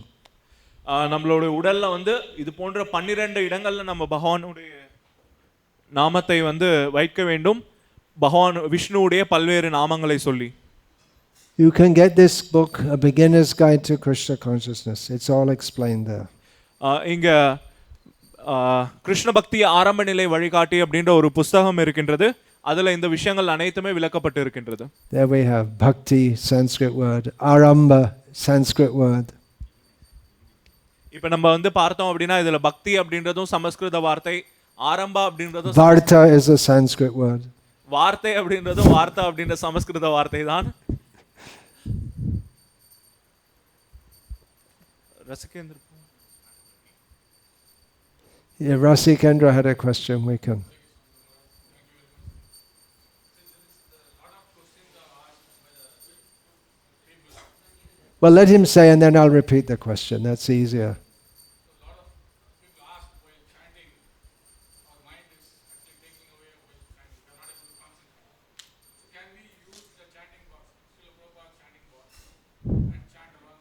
B: நம்மளுடைய உடல்ல வந்து இது போன்ற 12 இடங்கள்ல நம்ம பகவானுடைய நாமத்தை வந்து வைக்க வேண்டும். பகவான் விஷ்ணுவுடைய பல்வேறு நாமங்களை சொல்லி.
C: You can get this book, A Beginner's Guide to Krishna Consciousness. It's all explained there.
B: இங்க கிருஷ்ண பக்தி ஆரம்ப நிலை வழிகாட்டி அப்படின்ற ஒரு புத்தகம் இருக்கின்றது. அதுல இந்த விஷயங்கள் அனைத்துமே விளக்கப்பட்டு இருக்கின்றது.
C: There we have bhakti, Sanskrit word, aramba, Sanskrit word.
B: இப்போ நம்ம வந்து பார்த்தோம் அப்படினா இதுல பக்தி அப்படின்றதும் சமஸ்கிருத வார்த்தை, ஆரம்பா அப்படின்றதும்
C: Varta is a Sanskrit word.
B: வார்த்தை அப்படின்றதும் வார்த்தா அப்படின்ற சமஸ்கிருத வார்த்தை தான். ரசிகேந்திர
C: Yeah, Rasikendra had a question. We can. Well, let him say and then I'll repeat the question. That's easier.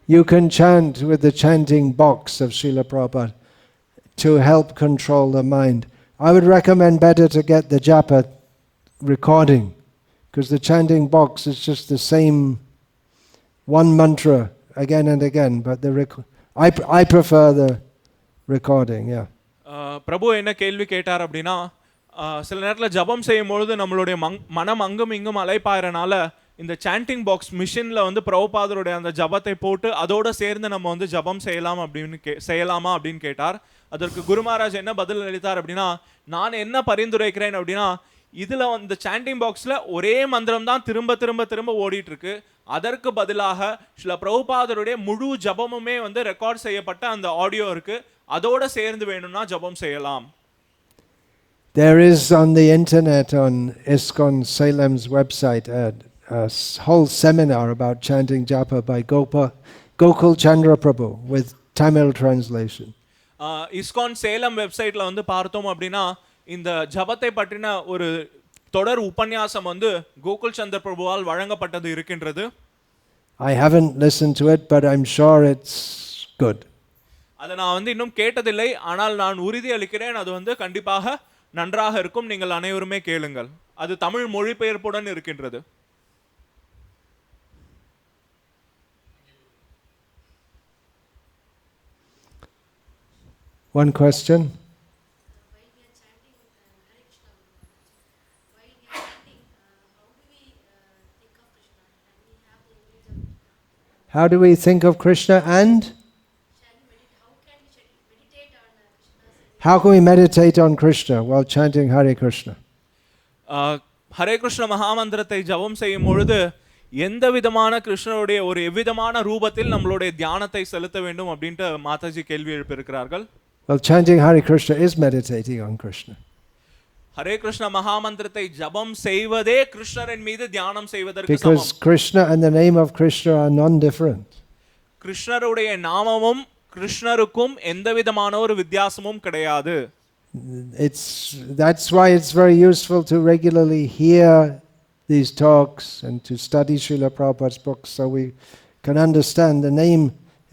C: You can chant with the chanting box of Srila Prabhupada to help control the mind. I would recommend better to get the japa recording, because the chanting box is just the same one mantra again and again, but I prefer recording, yeah.
B: பிரபு என்ன கேள்வி கேட்டார் அப்படின்னா சில நேரத்தில் ஜபம் செய்யும் பொழுது நம்மளுடைய மனம் அங்கும் இங்கும் அலைப்பாயறனால இந்த சாண்டிங் பாக்ஸ் மிஷினில் வந்து பிரபுபாதருடைய அந்த ஜபத்தை போட்டு அதோடு சேர்ந்து நம்ம வந்து ஜபம் செய்யலாம் செய்யலாமா அப்படின்னு கேட்டார். அதற்கு குரு மகாராஜ் என்ன பதில் அளித்தார் அப்படின்னா, நான் என்ன பரிந்துரைக்கிறேன் அப்படின்னா, இதில் அந்த சாண்டிங் பாக்ஸில் ஒரே மந்திரம் தான் திரும்ப திரும்ப திரும்ப ஓடிட்டு இருக்கு. அதற்கு பதிலாக சில பிரபுபாதருடைய முழு ஜபமுமே வந்து ரெக்கார்ட் செய்யப்பட்ட அந்த ஆடியோ இருக்கு. அதோட சேர்ந்து வேணும்னா ஜபம் செய்யலாம்.
C: There is on the internet, on ISKCON Salem's website, a whole seminar about chanting japa by Gokul Chandra Prabhu with Tamil translation.
B: ISKCON Salem வெப்சைட்ல வந்து பார்த்தோம் அப்படின்னா இந்த ஜபத்தை பற்றின ஒரு தொடர் உபன்யாசம் வந்து கோகுல் சந்திர பிரபுவால் வழங்கப்பட்டது இருக்கின்றது.
C: I haven't listened to it, but I'm sure it's good.
B: அதை நான் வந்து இன்னும் கேட்டதில்லை, ஆனால் நான் உறுதி அளிக்கிறேன் அது வந்து கண்டிப்பாக நன்றாக இருக்கும். நீங்கள் அனைவருமே கேளுங்கள். அது தமிழ் மொழிபெயர்ப்புடன் இருக்கின்றது.
C: One question. How do we think of Krishna and how can we meditate on Krishna while chanting Hare Krishna?
B: Hare Krishna மகாமந்திரத்தை ஜபம் செய்யும் பொழுது எந்த விதமான கிருஷ்ணருடைய ஒரு எவ்விதமான ரூபத்தில் நம்மளுடைய தியானத்தை செலுத்த வேண்டும் அப்படின்ட்டு மாதாஜி கேள்வி எழுப்பியிருக்கிறார்கள்.
C: Well, chanting Hare Krishna is meditating on Krishna.
B: Hare Krishna மகாமந்திரத்தை ஜபம் செய்வதே கிருஷ்ணரின் மீது தியானம் செய்வதற்கு சமம்.
C: Because Krishna and the name of Krishna are non-different.
B: கிருஷ்ணருடைய நாமமும் கிருஷ்ணருக்கும் எந்த விதமான ஒரு வித்தியாசமும் கிடையாது.
C: That's why it's very useful to regularly hear these talks and to study Srila Prabhupada's books so we can understand the name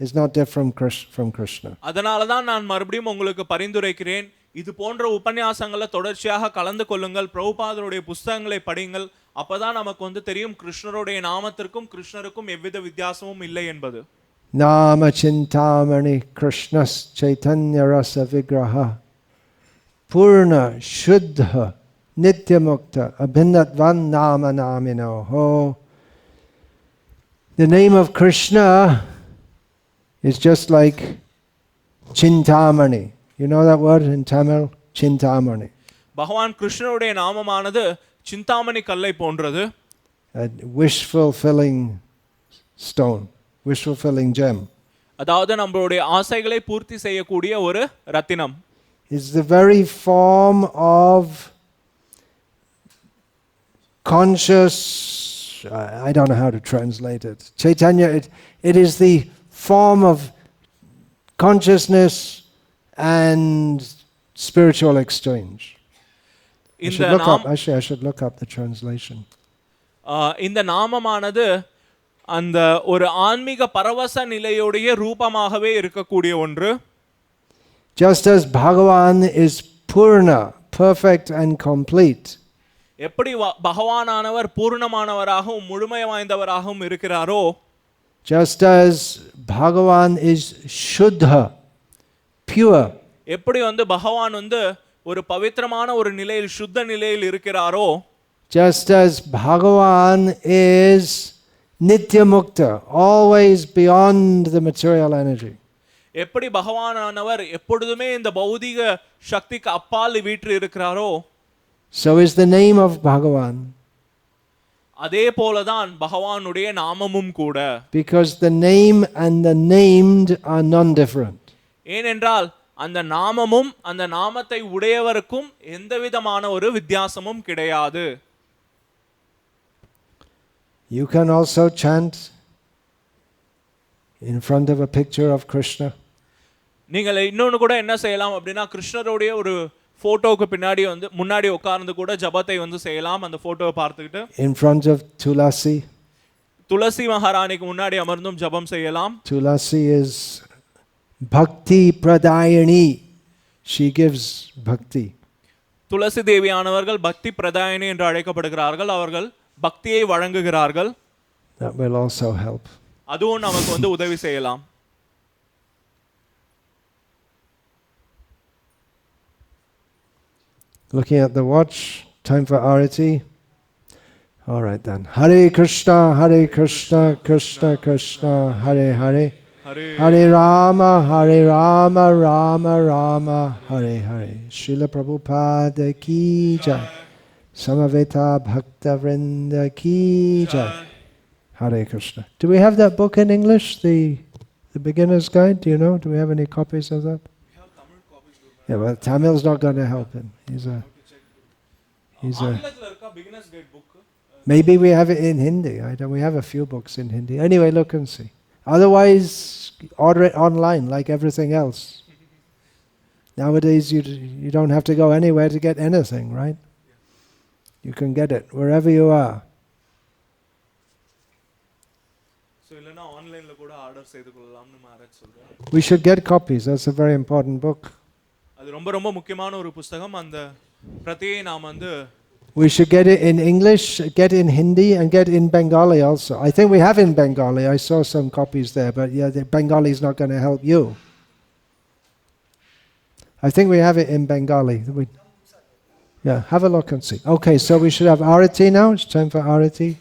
C: is not different from Krishna.
B: அதனால தான் நான் மறுபடியும் உங்களுக்கு பரிந்துரைக்கிறேன், இது போன்ற உபன்யாசங்களை தொடர்ச்சியாக கலந்து கொள்ளுங்கள், பிரபுபாதருடைய புத்தகங்களை படியுங்கள். அப்பதான் நமக்கு வந்து தெரியும் கிருஷ்ணருடைய நாமத்திற்கும் கிருஷ்ணருக்கும் எவ்வித வித்தியாசமும் இல்லை என்பது.
C: Nama Chintamani Krishnas Chaitanya Rasa Vigraha Purna Shuddha Nityamukta Abhinatvan Nama Namino Ho. The name of Krishna is just like Chintamani. You know that word in Tamil? Chintamani.
B: பகவான் கிருஷ்ணருடைய நாமமானது சிந்தாமணி கல்லை போன்றது.
C: A wish-fulfilling stone, wish-fulfilling gem.
B: அதாவது நம்மளுடைய ஆசைகளை பூர்த்தி செய்யக்கூடிய ஒரு ரத்தினம்.
C: It's the very form of conscious, I don't know how to translate it. Chaitanya, it is the form of consciousness and spiritual exchange. I should look up the translation.
B: இந்த நாமமானது அந்த ஒரு ஆன்மீக பரவச நிலையுடைய ரூபமாகவே இருக்கக்கூடிய ஒன்று.
C: Just as Bhagavan is Purna, perfect and complete.
B: எப்படி பகவானானவர் பூர்ணமானவராகவும் முழுமை வாய்ந்தவராகவும் இருக்கிறாரோ,
C: just as Bhagavan is Shuddha, pure.
B: எப்படி வந்து பகவான் வந்து ஒரு பவித்திரமான ஒரு நிலையில் சுத்த நிலையில் இருக்கிறாரோ,
C: just as Bhagavan is Nitya Mukta, always beyond the material energy.
B: எப்படி பகவானானவர் எப்பொழுதுமே இந்த பௌதிக சக்திக்கு அப்பால் வீற்று இருக்கிறாரோ,
C: so is the name of Bhagavan.
B: அதே போலதான் பகவானுடைய நாமமும் கூட.
C: Because the name and the named are non-different.
B: ஏனென்றால் அந்த நாமமும் அந்த நாமத்தை உடையவருக்கும் எந்த விதமான ஒரு வித்தியாசமும் கிடையாது.
C: You can also chant in front of a picture of Krishna.
B: நீங்கள் இன்னொன்று கூட என்ன செய்யலாம் அப்படின்னா, கிருஷ்ணருடைய ஒரு போட்டோக்கு பின்னாடி வந்து முன்னாடி உட்கார்ந்து கூட ஜபத்தை வந்து செய்யலாம். அந்த போட்டோவை பார்த்துக்கிட்டு
C: in front of Tulasi.
B: துளசி மகாராணிக்கு முன்னாடி அமர்ந்தும் ஜபம் செய்யலாம்.
C: Tulasi is Bhakti Pradayani. She gives bhakti.
B: துளசி தேவியானவர்கள் பக்தி பிரதாயினி என்று அழைக்கப்படுகிறார்கள். அவர்கள் பக்தியை வழங்குகிறார்கள்.
C: That will also help.
B: அதுவும் நமக்கு வந்து உதவி செய்யலாம்.
C: Looking at the watch, time for Arati. All right then. Hare Krishna, Krishna Krishna, Hare Hare. Hare Rama, Rama Rama, Hare Hare. Srila Prabhupada ki jai. Samaveta Bhakta Vrinda ki jai. Hare Krishna. Do we have that book in English, the Beginner's Guide? Do you know? Do we have any copies of that? Yeah, well, Tamil's not going to help him.
B: ஆங்கிலத்துல இருக்கா beginners guide book?
C: Maybe we have it in Hindi. We have a few books in Hindi. Anyway, look and see. Otherwise, order it online like everything else. Nowadays, you don't have to go anywhere to get anything, right? You can get it wherever you are.
B: So இல்லனா ஆன்லைன்ல கூட order செய்து கொள்ளலாம்னு மகாராஜ் சொல்றாரு.
C: We should get copies. That's a very important book.
B: அது ரொம்ப ரொம்ப முக்கியமான ஒரு புத்தகம். அந்த பிரதியை நாம் வந்து
C: We should get it in English, get in Hindi, and get in Bengali also. I think we have in Bengali. I saw some copies there, but yeah, the Bengali is not going to help you. I think we have it in Bengali. Yeah, have a look and see. Okay, so we should have Arati now. It's time for Arati.